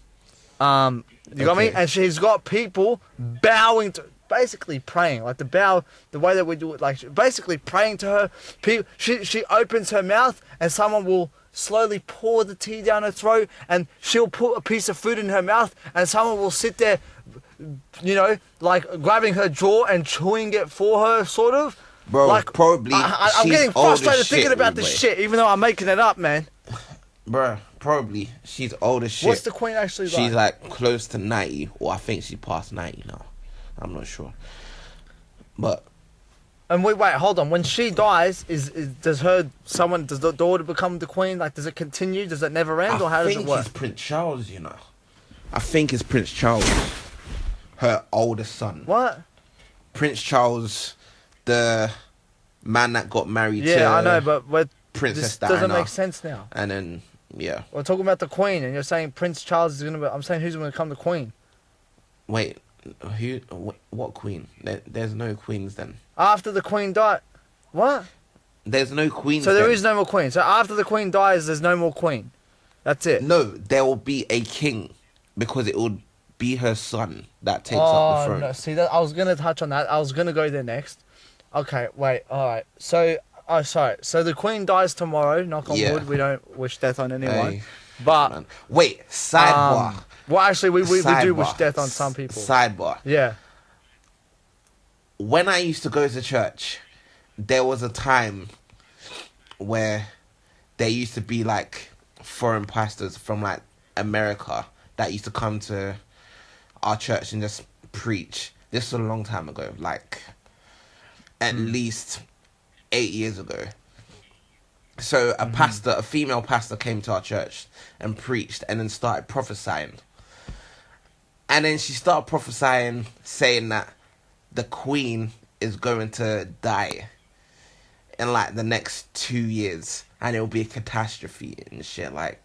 got me? And she's got people bowing basically praying, like the way that we do it, like basically praying to her. She opens her mouth and someone will slowly pour the tea down her throat, and she'll put a piece of food in her mouth, and someone will sit there, you know, like grabbing her jaw and chewing it for her, sort of. Bro, like, probably I'm she's getting old as frustrated thinking shit, about this boy. shit, even though I'm making it up, man. Bruh, probably she's old as shit. What's the Queen actually like? She's like close to 90, or I think she passed 90 now. I'm not sure. But And wait, hold on. When she dies, does the daughter become the Queen? Like, does it continue? Does it never end, or how does it work? I think it's Prince Charles, you know. I think it's Prince Charles, her oldest son. What? Prince Charles, the man that got married to Yeah, I know, but Princess this Diana. doesn't make sense now. And then, yeah. We're talking about the Queen, and you're saying Prince Charles is gonna be. I'm saying who's gonna become the Queen? Wait, what queen? There's no queens then. After the Queen died. What? There's no queens. So there then. is no more Queen. So after the Queen dies, there's no more Queen. That's it. No, there will be a king, because it will be her son that takes up the throne. No, see, I was gonna touch on that. I was gonna go there next. Okay, wait. All right. So, sorry. So the Queen dies tomorrow. Knock on wood. We don't wish death on anyone. Hey, but man. Wait, sidebar. Well, actually, we do Sidebar. wish death on some people. Sidebar. Yeah. When I used to go to church, there was a time where there used to be like foreign pastors from like America that used to come to our church and just preach. This was a long time ago, like at least 8 years ago. So a female pastor came to our church and preached and then started prophesying. And then she started prophesying, saying that the Queen is going to die in like the next 2 years, and it'll be a catastrophe and shit. Like,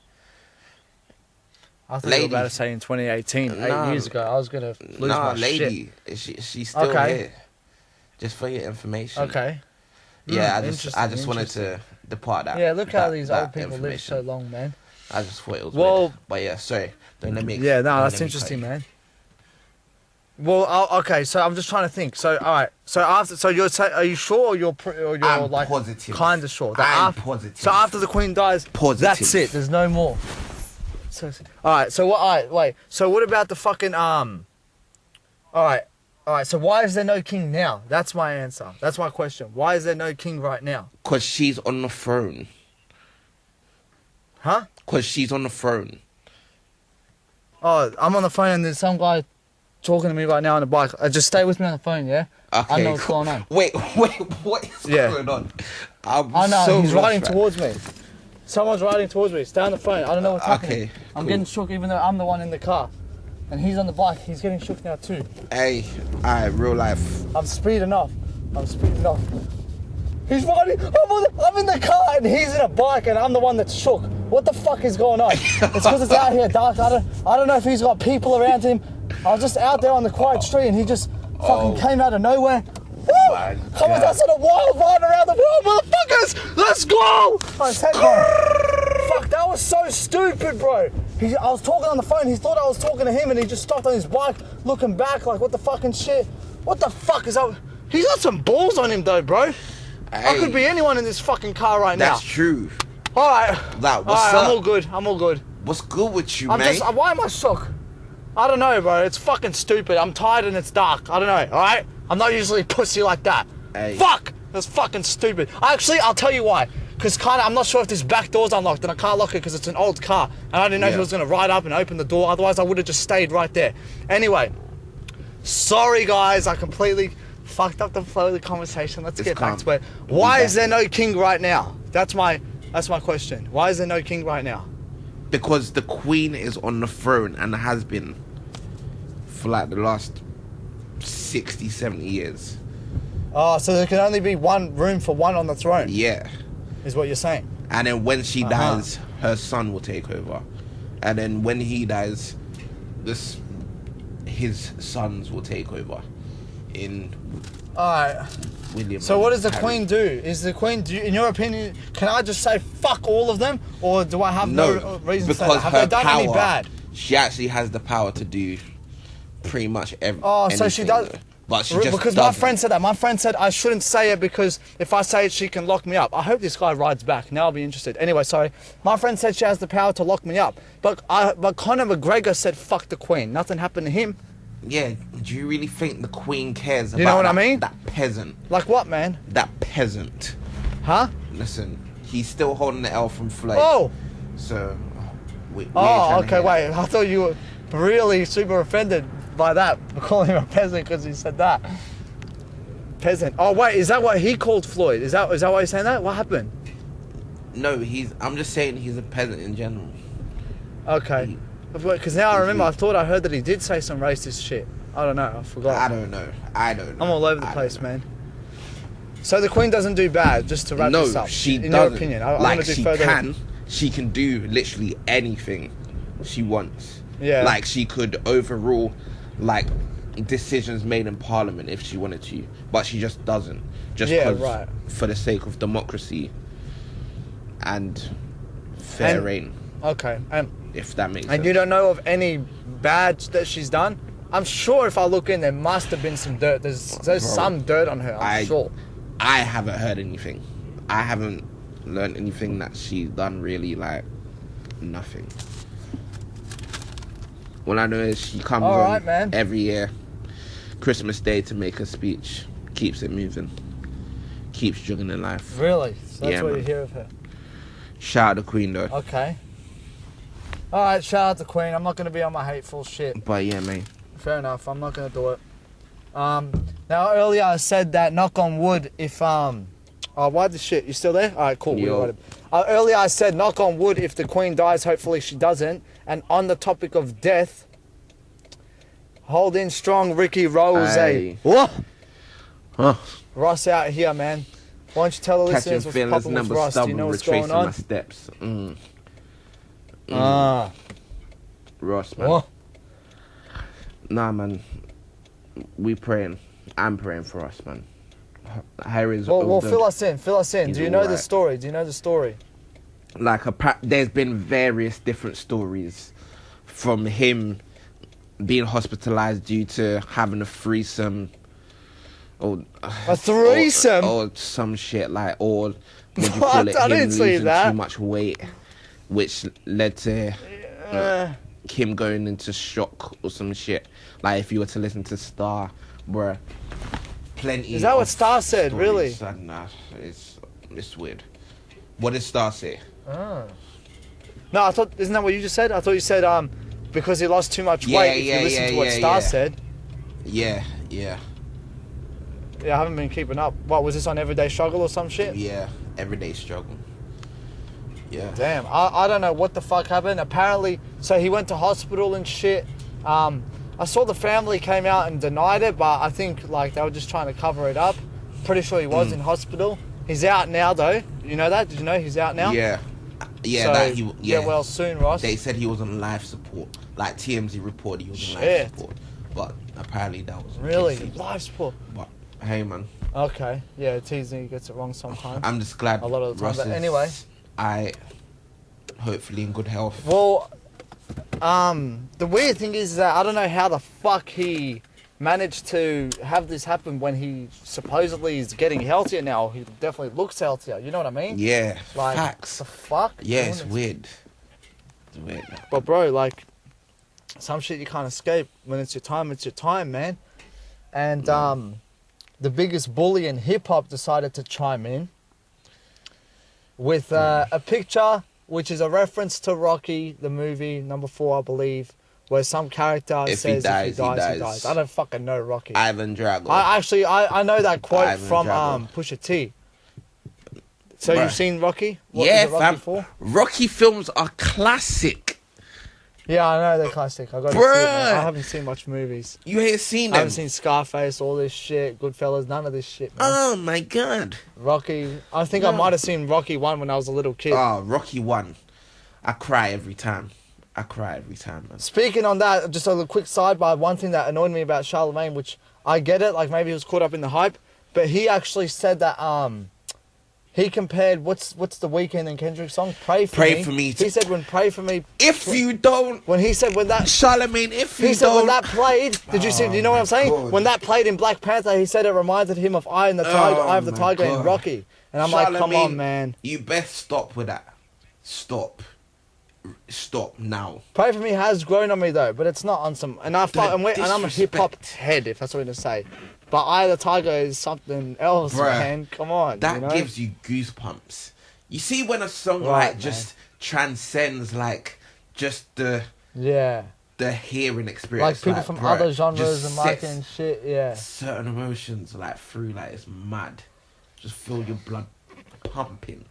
I thought you were about to say in 2018, 8 years ago. I was gonna lose my lady, shit. she's still here. Just for your information. Okay. Yeah, I just wanted to depart that. Yeah, look how these old people live so long, man. I just thought it was Well, weird. But yeah, sorry. Don't let me. Yeah, no, don't that's let me interesting, cut you. man. Well, okay, so I'm just trying to think. So, all right. So are you sure, or you're I'm like positive. kind of sure? I'm positive. So after the Queen dies, Positive. that's it. There's no more. So, all right. So what? All right, wait. So what about the fucking All right. So why is there no king now? That's my answer. That's my question. Why is there no king right now? Because she's on the throne. Huh? Because she's on the throne. Oh, I'm on the phone and there's some guy talking to me right now on the bike. Just stay with me on the phone, yeah? Okay. I know what's going on. Wait, what is going on? I know, so he's lost, riding man. towards me. Someone's riding towards me. Stay on the phone. I don't know what's happening. Okay, I'm cool. getting shook even though I'm the one in the car. And he's on the bike. He's getting shook now too. Hey, alright, real life. I'm speeding off. He's riding. I'm in the car and he's in a bike and I'm the one that's shook. What the fuck is going on? It's because it's out here dark. I don't know if he's got people around him. I was just out there on the quiet street and he just fucking came out of nowhere. Woo! Come on, that's on a wild ride around the world, motherfuckers! Let's go! Fuck, that was so stupid, bro. I was talking on the phone, he thought I was talking to him and he just stopped on his bike, looking back like, what the fucking shit? What the fuck is up? He's got some balls on him though, bro. I could be anyone in this fucking car right now. That's true. Alright. What's Alright, up? I'm all good. What's good with you, man? Why am I shook? I don't know, bro. It's fucking stupid. I'm tired and it's dark. I don't know, alright? I'm not usually pussy like that. Hey. Fuck! That's fucking stupid. Actually, I'll tell you why. Because I'm not sure if this back door's unlocked and I can't lock it because it's an old car. And I didn't know if he was going to ride up and open the door. Otherwise, I would have just stayed right there. Anyway. Sorry, guys. I completely fucked up the flow of the conversation. Let's get back to it. Why is there no king right now? That's my question. Why is there no king right now? Because the Queen is on the throne and has been for like the last 60, 70 years. Oh, so there can only be one room for one on the throne. Yeah. Is what you're saying. And then when she dies, her son will take over. And then when he dies, his sons will take over. Alright. William. So what does the Harry. Queen do? Is the Queen, in your opinion, can I just say fuck all of them? Or do I have no reason to say that? Have they done any bad? She actually has the power to do pretty much everything. Oh, so she does. But she just because my friend said that. My friend said I shouldn't say it because if I say it, she can lock me up. I hope this guy rides back. Now I'll be interested. Anyway, sorry. My friend said she has the power to lock me up. But Conor McGregor said fuck the Queen. Nothing happened to him. Yeah, do you really think the Queen cares about You know what I mean? that peasant? Like what, man? That peasant. Huh? Listen, he's still holding the L from Floyd. Oh! So, we ain't Oh, trying to okay, hear wait. that. I thought you were really super offended by that. Calling him a peasant because he said that. Peasant. Oh, wait, is that what he called Floyd? Is that why he's saying that? What happened? No, I'm just saying he's a peasant in general. Okay. Because now I remember, I thought I heard that he did say some racist shit. I don't know, I forgot. I don't know. I'm all over the place, man. So the Queen doesn't do bad, just to wrap this up. No, she in doesn't. your opinion. I like, want to do further. She can do literally anything she wants. Yeah. Like, she could overrule, like, decisions made in Parliament if she wanted to. But she just doesn't. Just right. for the sake of democracy and fair reign. Okay. If that makes sense. And you don't know of any bad that she's done? I'm sure if I look in, there must have been some dirt. There's some dirt on her, I'm sure. I haven't heard anything. I haven't learned anything that she's done really, like, nothing. All I know is she comes on every year, Christmas Day, to make a speech. Keeps it moving. Keeps juggling life. Really? So that's what man. you hear of her? Shout out the Queen, though. Okay. Alright, shout out the Queen. I'm not going to be on my hateful shit. But yeah, mate. Fair enough. I'm not going to do it. Now, earlier I said that, knock on wood, if... Oh, why the shit? You still there? Alright, cool. Earlier I said, knock on wood, if the Queen dies, hopefully she doesn't. And on the topic of death, hold in strong, Ricky Rose. What? Huh. Ross out here, man. Why don't you tell the listeners what's popping with Ross? Do you know what's going on? My steps. Ross, man. What? Nah, man. We praying. I'm praying for us, man. Harry's. Well, fill us in. He's Do you know the alright. story? Do you know the story? Like, there's been various different stories from him being hospitalized due to having a threesome. Or A threesome? Or some shit, like, or what do you What? call it? I Him didn't see losing that. too much weight, which led to him going into shock or some shit. Like, if you were to listen to Star, bruh, plenty. Is that what of Star said, stories. really? Nah, it's weird. What did Star say? No, I thought, isn't that what you just said? I thought you said because he lost too much weight. If you listen to what Star said. Yeah. Yeah, I haven't been keeping up. What, was this on Everyday Struggle or some shit? Yeah, everyday struggle. Yeah. Damn, I don't know what the fuck happened. Apparently, so he went to hospital and shit. I saw the family came out and denied it, but I think like they were just trying to cover it up. Pretty sure he was in hospital. He's out now though. You know that? Did you know he's out now? Yeah. So, get well soon, Ross. They said he was on life support. Like, TMZ reported he was on life support. But apparently that was really life support. But hey, man. Okay, yeah, TMZ gets it wrong sometimes. I'm just glad a lot of the time. Ross But anyway, hopefully in good health. Well, the weird thing is that I don't know how the fuck he managed to have this happen when he supposedly is getting healthier now. He definitely looks healthier. You know what I mean? Yeah, like, facts. The fuck? Yeah, it's weird. It's weird. But bro, like, some shit you can't escape. When it's your time, man. And the biggest bully in hip hop decided to chime in with a picture which is a reference to Rocky, the movie, number 4, I believe, where some character says if he dies, he dies. I don't fucking know Rocky. Ivan Drago. I know that quote Ivan from Drago. Pusha T. So Bruh. you've seen Rocky? What Yeah, is it, Rocky fam. 4? Rocky films are classic. Yeah, I know they're classic. I got to see it, man. I haven't seen much movies. You ain't seen I them. haven't seen Scarface, all this shit, Goodfellas, none of this shit, man. Oh my god. Rocky, I think I might have seen Rocky 1 when I was a little kid. Oh, Rocky 1. I cry every time. Man. Speaking on that, just a quick sidebar, one thing that annoyed me about Charlemagne, which I get it, like maybe he was caught up in the hype, but he actually said that He compared what's the Weeknd and Kendrick song? Pray for Pray me. for me. He said when Pray for me. If you don't, When he said when that. Charlemagne, if you He said when don't, that played. Did you see? Do you know what I'm saying? God. When that played in Black Panther, he said it reminded him of Eye of the Tiger, Eye of the my Tiger in God. Rocky. And I'm like, come on, Charlemagne, man. You best stop with that. Stop now. Pray for me has grown on me though, but it's not on some. And I'm a hip hop head, if that's what I'm gonna say. But Eye of the Tiger is something else, Bruh, man. Come on. That you know? gives you goosebumps. You see when a song Right, like just transcends like just the hearing experience. Like people from bruh, other genres just and sets liking shit, yeah. certain emotions like through, like it's mad. Just feel your blood pumping.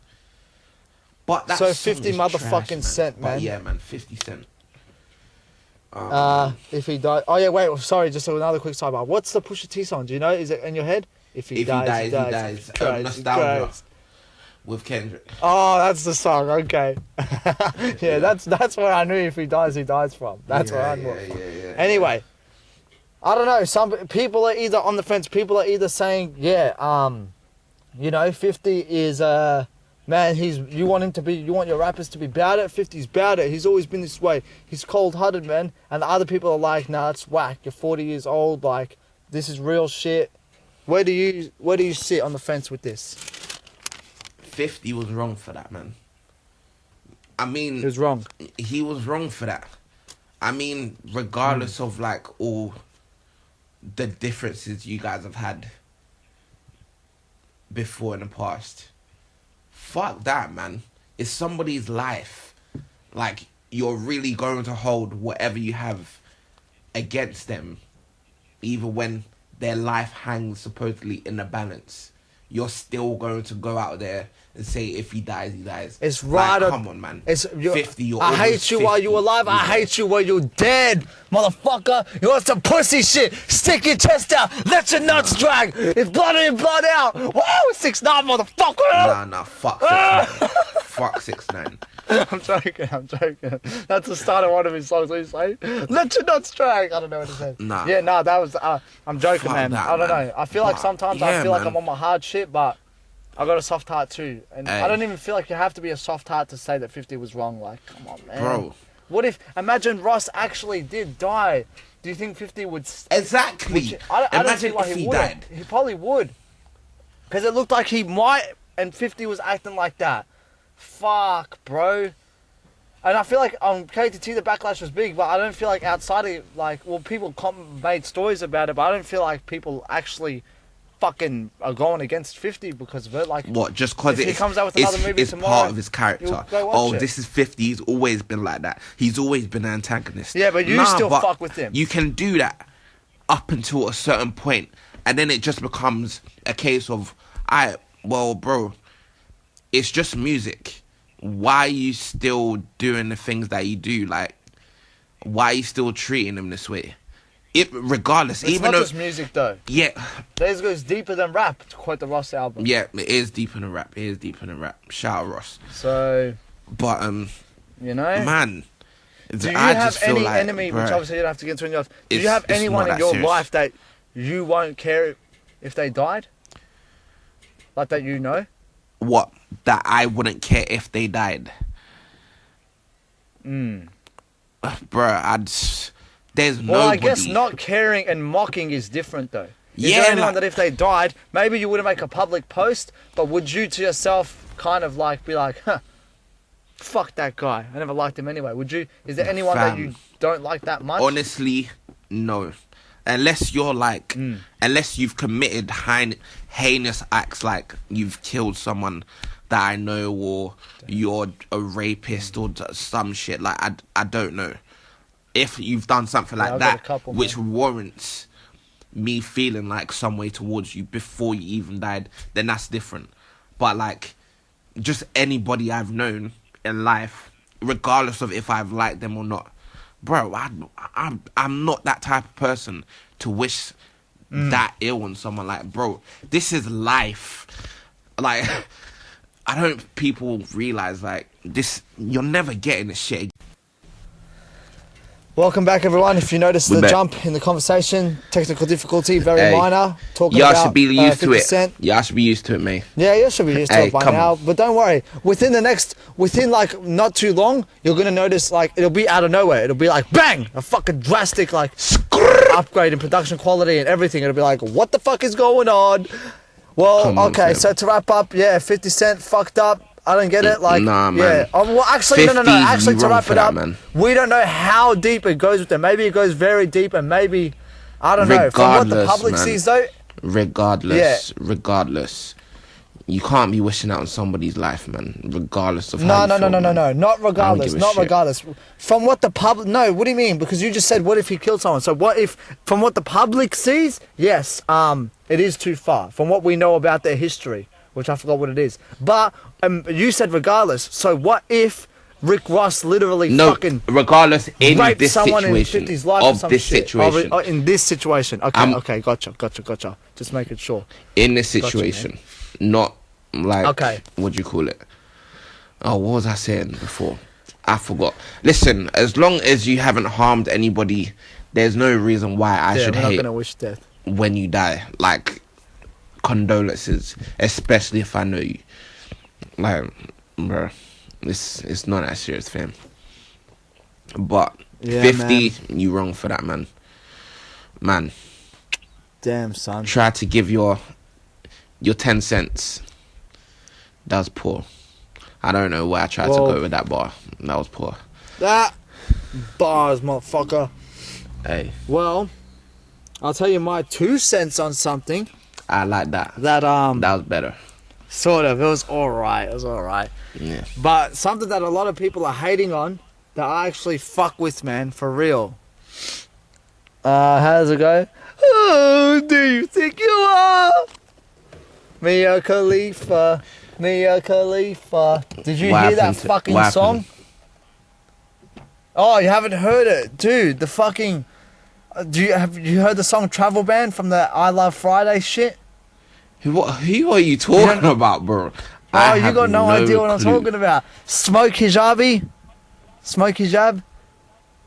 But that So song 50 is motherfucking trash, Cent, But man. yeah, man, 50 Cent. If he died. Oh yeah, wait. Sorry, just another quick sidebar. What's the Pusha T song? Do you know? Is it in your head? If he dies, he dies. Nostalgia with Kendrick. Oh, that's the song. Okay. yeah, that's where I knew if he dies from. That's where I knew. Yeah. Anyway, I don't know. Some people are either on the fence. People are either saying, yeah, 50 is man. You want your rappers to be bad at. 50's bad at. He's always been this way. He's cold-hearted, man. And the other people are like, nah, it's whack. You're 40 years old. Like, this is real shit. Where do you sit on the fence with this? 50 was wrong for that, man. I mean, He was wrong. He was wrong for that. I mean, regardless of like all the differences you guys have had before in the past, fuck that, man. It's somebody's life. Like, you're really going to hold whatever you have against them, even when their life hangs supposedly in the balance. You're still going to go out there and say if he dies, he dies. It's right. Like, come on, man. 50. You're I hate you while you're alive. I hate you while you're dead, motherfucker. You want some pussy shit? Stick your chest out. Let your nuts drag. It's blood in, blood out. Woo! 6ix9ine, motherfucker. Nah. Fuck 6ix9ine. Fuck 6ix9ine. I'm joking. That's the start of one of his songs. What he's saying? Let your nuts drag. I don't know what it says. Nah. Yeah, no, that was. I'm joking, Fuck man. that, I don't man. know. I feel like sometimes I Yeah, feel like man. I'm on my hard shit, but I got a soft heart too, and Hey. I don't even feel like you have to be a soft heart to say that 50 was wrong. Like, come on, man. Bro. What if? Imagine Ross actually did die. Do you think 50 would? Exactly. I don't Imagine see why if he he wouldn't. died. He probably would, because it looked like he might, and 50 was acting like that. Fuck, bro. And I feel like on KTT the backlash was big, but I don't feel like outside of people made stories about it, but I don't feel like people actually fucking are going against 50 because of it. Like, What? Just because he comes out with another movie it's tomorrow, part of his character. you'll go watch Oh, it. this is 50. He's always been like that. He's always been an antagonist. Yeah, but you still but fuck with him. You can do that up until a certain point, and then it just becomes a case of, well, bro, it's just music. Why are you still doing the things that you do? Like, why are you still treating him this way? Regardless, it's even not though just music though. yeah, This goes deeper than rap, to quote the Ross album. yeah, it is deeper than rap. Shout out Ross. So, But you know, man, do you I have just feel any like, enemy? bruh, Which obviously you don't have to get into in your life. Do you it's- have it's anyone not in that your serious. life that you won't care if they died? Like that, you know? what, that I wouldn't care if they died. Bruh, there's nobody. Well, I guess not caring and mocking is different, though. Is Yeah, there anyone like- that if they died, maybe you wouldn't make a public post, but would you to yourself kind of like be like, huh, fuck that guy. I never liked him anyway. Would you? Is there anyone that Fam. you don't like that much? Honestly, no. Unless you're like, unless you've committed heinous acts, like you've killed someone that I know, or you're a rapist or some shit. Like, I don't know. If you've done something like I've got a that, couple, which man. warrants me feeling like some way towards you before you even died, then that's different. But like, just anybody I've known in life, regardless of if I've liked them or not, bro, I'm not that type of person to wish that ill on someone. Like, bro, this is life. Like, I don't people realize, like, this, you're never getting this shit. Welcome back, everyone. If you noticed the jump in the conversation, technical difficulty, very minor. Talking y'all about should be used to it. Cent. Y'all should be used to it, mate. Yeah, you should be used to it by now. On. But don't worry. Within like not too long, you're gonna notice like it'll be out of nowhere. It'll be like bang, a fucking drastic like upgrade in production quality and everything. It'll be like, what the fuck is going on? Well, okay. So to wrap up, yeah, 50 Cent fucked up. I don't get it. Like, nah, man. Yeah. Oh, well, actually, no. Actually, to wrap it up, man. We don't know how deep it goes with them. Maybe it goes very deep, and maybe I don't know. From what the public sees, though. Regardless, you can't be wishing out on somebody's life, man. Regardless of how you feel, no, not regardless, not regardless. From what the public, no. What do you mean? Because you just said, what if he killed someone? So what if, from what the public sees, yes, it is too far from what we know about their history, which I forgot what it is. But you said regardless. So what if Rick Ross literally fucking regardless in raped this someone situation in 50's life of or some this shit? situation? In this situation. Okay, okay, gotcha. Just making sure. In this situation, not like okay. What do you call it? Oh, what was I saying before? I forgot. Listen, as long as you haven't harmed anybody, there's no reason why I should hate. We're not gonna wish death when you die. Like, condolences, especially if I know you. Like, bro, it's not that serious, fam. But yeah, 50, man. You wrong for that, man. Man. Damn, son. Try to give your 10 cents. That was poor. I don't know where I tried to go with that bar. That was poor. That bars, motherfucker. Hey. Well, I'll tell you my 2 cents on something. I like that. That was better. Sort of. It was alright. Yeah. But something that a lot of people are hating on that I actually fuck with, man, for real. How does it go? Oh, do you think you are? Mia Khalifa. Did you hear that fucking song? Oh, you haven't heard it? Dude, the fucking... Have you heard the song Travel Ban from the I Love Friday shit? Who are you talking about, bro? Oh, you got no idea what I'm talking about. Smoke Hijab?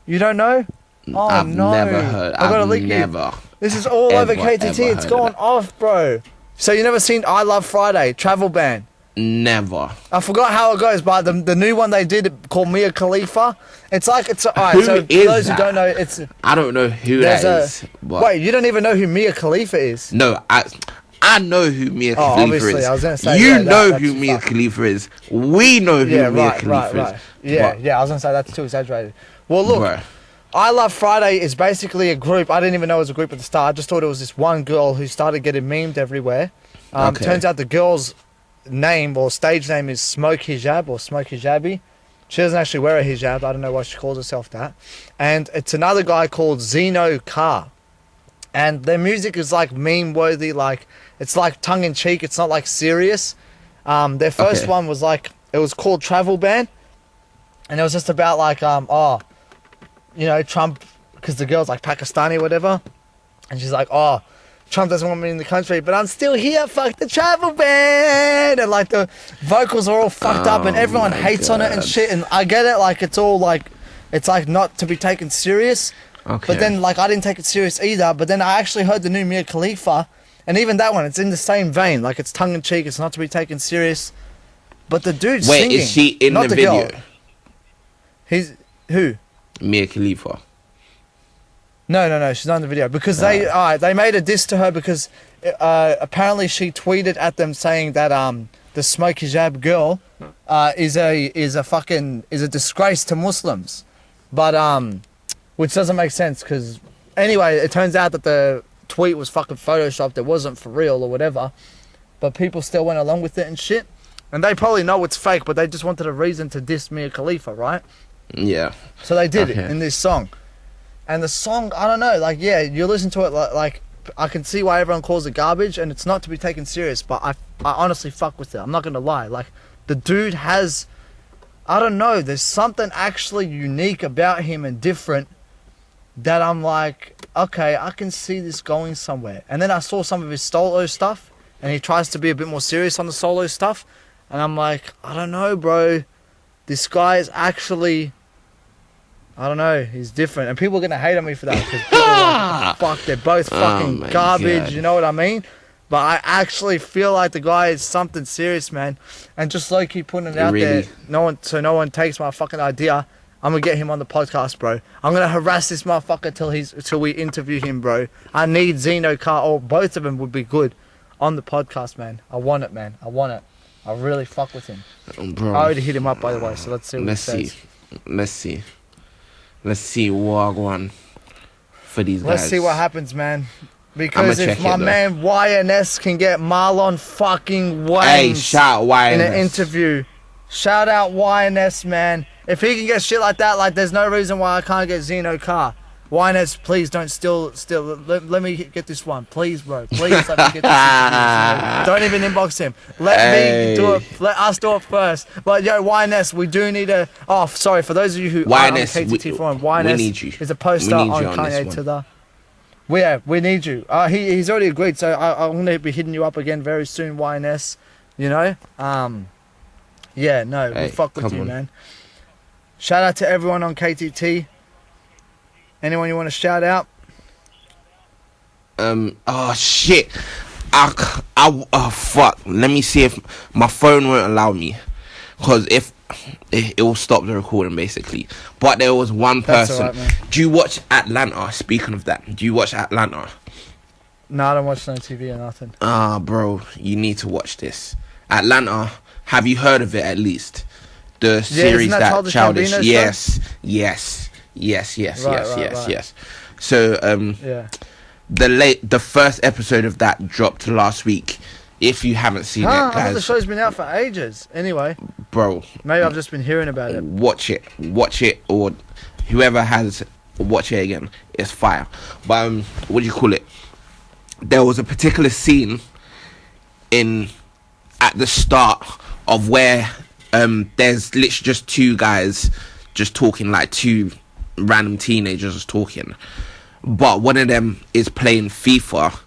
You don't know? Oh, I've no. never heard. I've never. This is all over KTT. It's gone off, bro. So you never seen I Love Friday, Travel Ban? Never. I forgot how it goes, but the new one they did called Mia Khalifa. It's like alright. Who So for is those that? who don't know, it's I don't know who that is. But wait, you don't even know who Mia Khalifa is? No, I know who Mia Khalifa obviously, is. I was gonna say, you yeah, know that's who Mia Khalifa is. We know who Mia Khalifa is. Yeah, I was gonna say that's too exaggerated. Well, look. Bro. I Love Friday is basically a group. I didn't even know it was a group at the start. I just thought it was this one girl who started getting memed everywhere. Turns out the girl's name or stage name is Smoke Hijab or Smoke Hijabi. She doesn't actually wear a hijab. I don't know why she calls herself that. And it's another guy called Zeno Carr. And their music is like meme worthy, like it's like tongue in cheek. It's not like serious. Their first one was like, it was called Travel Ban. And it was just about like, you know, Trump, because the girl's like Pakistani or whatever. And she's like, oh, Trump doesn't want me in the country, but I'm still here, fuck the travel ban. And like the vocals are all fucked up and everyone hates on it and shit. And I get it, like it's all like, it's like not to be taken serious. Okay. But then like I didn't take it serious either. But then I actually heard the new Mia Khalifa. And even that one, it's in the same vein. Like it's tongue in cheek, it's not to be taken serious. But the dude's singing. Wait, is she in the video? Girl. He's, who? Mia Khalifa. No, she's not in the video because they made a diss to her because apparently she tweeted at them saying that the Smoke Hijab girl is a disgrace to Muslims, but which doesn't make sense because anyway it turns out that the tweet was fucking photoshopped. It wasn't for real or whatever, but people still went along with it and shit, and they probably know it's fake, but they just wanted a reason to diss Mia Khalifa, right? Yeah. So they did it in this song. And the song, I don't know, like, yeah, you listen to it, like, I can see why everyone calls it garbage, and it's not to be taken serious, but I honestly fuck with it. I'm not going to lie. Like, the dude has, I don't know, there's something actually unique about him and different that I'm like, okay, I can see this going somewhere. And then I saw some of his solo stuff, and he tries to be a bit more serious on the solo stuff, and I'm like, I don't know, bro. This guy is actually I don't know. He's different, and people are gonna hate on me for that because people are like, "Fuck, they're both fucking garbage." God. You know what I mean? But I actually feel like the guy is something serious, man. And just like keep putting it out there, no one takes my fucking idea. I'm gonna get him on the podcast, bro. I'm gonna harass this motherfucker till we interview him, bro. I need Zeno Car, or both of them would be good on the podcast, man. I want it, man. I want it. I really fuck with him. Bro, I already hit him up, by the way. So let's see what he says. Let's see what I want for these guys. Let's see what happens, man. Because I'ma if check my it, though. man YNS can get Marlon fucking Wayne Hey, shout YNS. in an interview, shout out YNS, man. If he can get shit like that, like there's no reason why I can't get Zeno Car. YNS, please don't steal. Let me get this one, please, bro. Please let me get this interview. Don't even inbox him. Let me do it. Let us do it first. But yo, YNS, we do need a. Oh, sorry for those of you who aren't on the KTT forum. YNS we need you. is a poster We need on you on this Kanye one. to the. We need you. He's already agreed, so I'm gonna be hitting you up again very soon, YNS. You know, yeah, no, Hey, we fuck with come you, on. man. Shout out to everyone on KTT. Anyone you want to shout out? Oh shit. Oh fuck. Let me see if my phone won't allow me, cause if it will stop the recording basically. But there was one That's person. alright, man. Do you watch Atlanta? Speaking of that, do you watch Atlanta? No, I don't watch no TV or nothing. Ah, bro, you need to watch this. Atlanta. Have you heard of it at least? The series isn't that Childish Childish. Gambino's Yes. Right. So Yeah. the first episode of that dropped last week. If you haven't seen it, I thought the guys, show's been out for ages. Anyway, bro, maybe I've just been hearing about it. watch it, or whoever has watch it again. It's fire. But what do you call it? There was a particular scene at the start of where there's literally just two guys just talking, like two random teenagers just talking, but one of them is playing FIFA,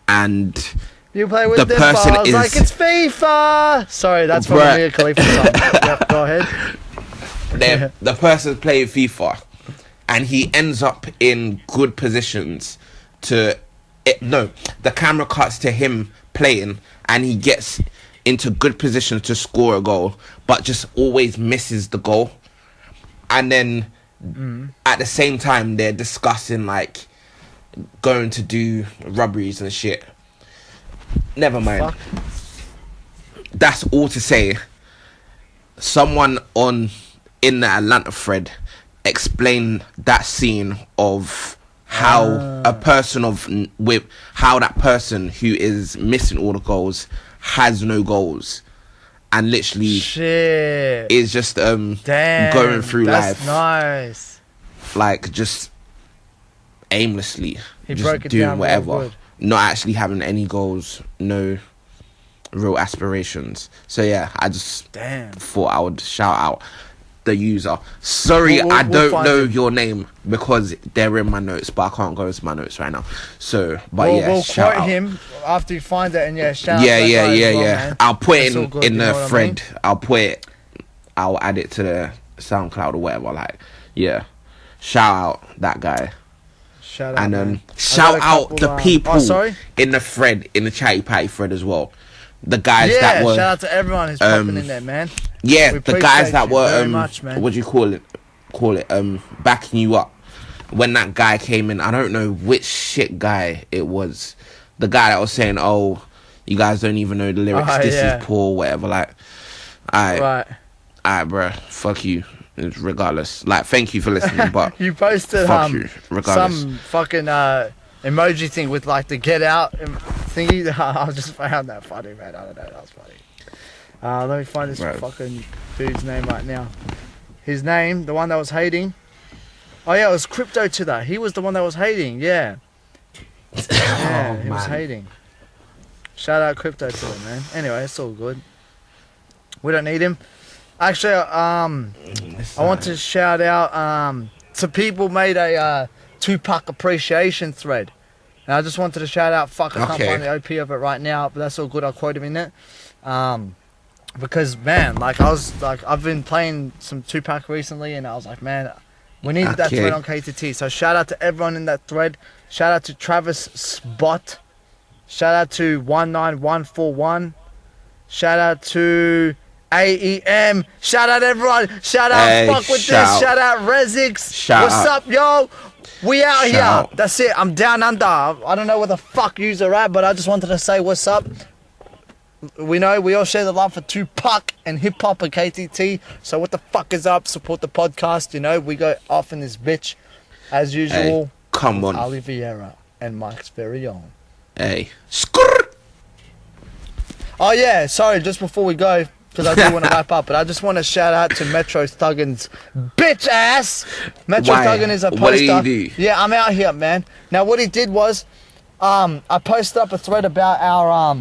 and You play with the them person balls is- like it's FIFA. Sorry, that's from Bruh. Mia Khalifa song. Yep, go ahead. the person's playing FIFA, and he ends up in good positions to the camera cuts to him playing, and he gets into good positions to score a goal, but just always misses the goal. And then at the same time they're discussing like going to do robberies and shit. Never mind. Fuck. That's all to say, someone in the Atlanta thread explained that scene of how a person with how that person who is missing all the goals has no goals, and literally Shit. is just Damn. going through That's life nice. like just aimlessly, He just broke it doing down real whatever, good. not actually having any goals, no real aspirations. So yeah, I just Damn. thought I would shout out the user. Sorry, We'll I don't find know him. your name because they're in my notes, but I can't go into my notes right now. So, but yeah, We'll shout quote out. him after you find it, and shout out Yeah, to that yeah, guy yeah, as well, yeah. man. I'll put That's all it good, in you know the what I thread. mean? I'll add it to the SoundCloud or whatever. Like, yeah, shout out that guy. Shout out, And man. shout I got a out couple, the people sorry? in the thread, in the Chatty Patty thread as well. The guys Yeah, that were, shout out to everyone who's popping in there, man. yeah, We the guys appreciate that you were, very much, man. what do you call it? Backing you up. When that guy came in, I don't know which shit guy it was. The guy that was saying, "Oh, you guys don't even know the lyrics. Oh, this yeah. is poor, whatever." Like, alright, Right. bruh, fuck you. Regardless, like, thank you for listening, but You posted fuck you, regardless. some fucking emoji thing with like the get out thingy. I just found that funny, man. I don't know, that was funny. Let me find this Right. fucking dude's name right now. His name, the one that was hating. Oh yeah, it was Crypto to that. He was the one that was hating. Yeah. Yeah, he was man. hating. Shout out Crypto to him, man. Anyway, it's all good. We don't need him. Actually, I want to shout out some people made a Tupac appreciation thread. And I just wanted to shout out, fuck, I can't Okay. find the OP of it right now, but that's all good. I'll quote him in it. because man, like I've been playing some Tupac recently, and I was like, man, we needed that thread on KTT. So shout out to everyone in that thread. Shout out to Travis Spot. Shout out to 19141. Shout out to AEM. Shout out everyone. Shout out Fuck With This. Shout out Rezix. What's up, yo? We out here. That's it. I'm down under. I don't know where the fuck yous are at, but I just wanted to say what's up. We know we all share the love for Tupac and hip hop and KTT. So what the fuck is up? Support the podcast. You know, we go off in this bitch as usual. Hey, come on. Ali Vieira and Mike's very own. Hey. Oh yeah, sorry, just before we go, because I do want to wrap up, but I just want to shout out to Metro Thuggin's bitch ass. Metro Thuggin is a poster. What did he do? Yeah, I'm out here, man. Now what he did was, I posted up a thread about our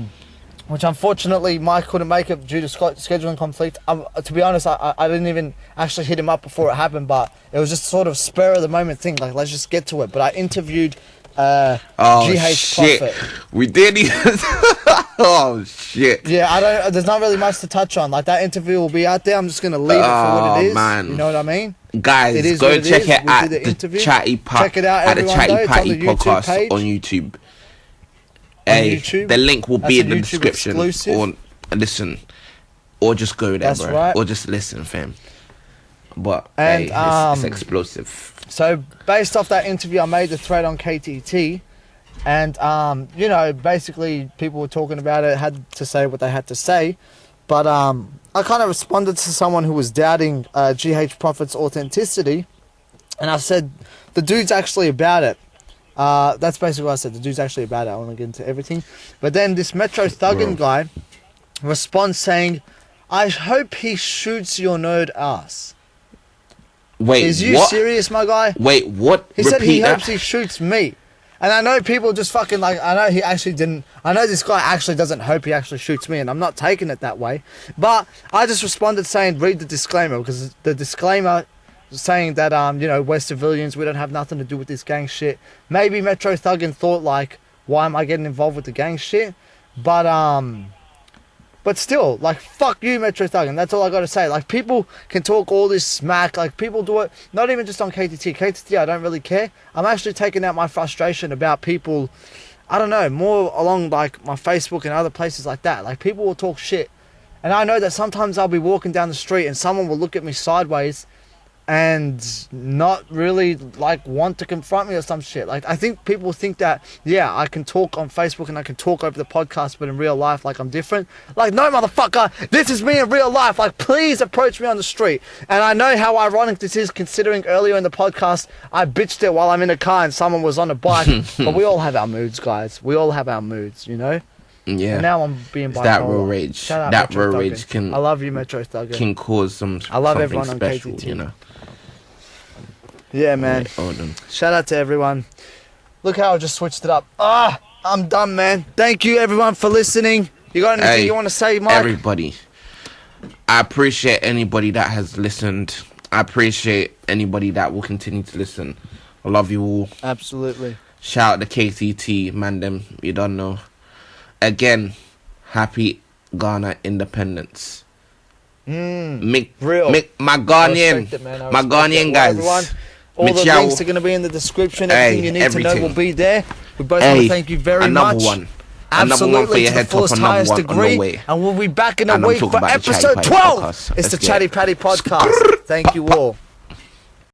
which unfortunately Mike couldn't make it due to scheduling conflict. To be honest, I didn't even actually hit him up before it happened, but it was just sort of spur of the moment thing, like let's just get to it. But I interviewed GH shit. Prophet. We did even oh shit. Yeah, there's not really much to touch on. Like that interview will be out there. I'm just gonna leave it for what it is. Man. You know what I mean? Guys, go check it at the Chatty Check it out, at the Chatty though. Patty On the podcast page. on YouTube. Hey, the link will be in the description. Exclusive. Or listen, or just go there, That's bro. right. Or just listen, fam. But and hey, it's explosive. So based off that interview, I made the thread on KTT, and you know, basically people were talking about it, had to say what they had to say, but I kind of responded to someone who was doubting GH Prophet's authenticity, and I said the dude's actually about it. That's basically what I said. The dude's actually about it. I want to get into everything. But then this Metro Thuggin guy responds saying, I hope he shoots your nerd ass. Wait, is you serious, my guy? Wait, what? He said he hopes he shoots me. And I know people just fucking like, I know he actually didn't, I know this guy actually doesn't hope he actually shoots me, and I'm not taking it that way. But I just responded saying, read the disclaimer, because the disclaimer saying that, you know, we're civilians, we don't have nothing to do with this gang shit. Maybe Metro Thuggin thought like, why am I getting involved with the gang shit? But still, like, fuck you, Metro Thuggin. That's all I gotta say. Like, people can talk all this smack. Like, people do it, not even just on KTT. KTT, I don't really care. I'm actually taking out my frustration about people, I don't know, more along, like, my Facebook and other places like that. Like, people will talk shit. And I know that sometimes I'll be walking down the street and someone will look at me sideways and not really like want to confront me or some shit. Like, I think people think that, yeah, I can talk on Facebook and I can talk over the podcast, but in real life, like, I'm different. Like, no, motherfucker, this is me in real life. Like, please approach me on the street. And I know how ironic this is, considering earlier in the podcast I bitched it while I'm in a car and someone was on a bike. But we all have our moods, guys. We all have our moods, you know. Yeah. And now I'm being bipolar. That real rage. Shout out that Metro real Thuggin. rage can. I love you, Metro Thuggin. Can cause some. I love something everyone on special, KTT. you know. Yeah, man. Shout out to everyone. Look how I just switched it up. I'm done, man. Thank you, everyone, for listening. You got anything you want to say, Mike? Everybody. I appreciate anybody that has listened. I appreciate anybody that will continue to listen. I love you all. Absolutely. Shout out to KTT, man, them. You don't know. Again, happy Ghana independence. Real. My Ghanaian guys. Everyone. All the links are going to be in the description. Everything you need to know will be there. We both want to thank you very much. Absolutely, to the fullest, highest degree. And we'll be back in a week for episode 12. It's the Chatty Patty podcast. Thank you all.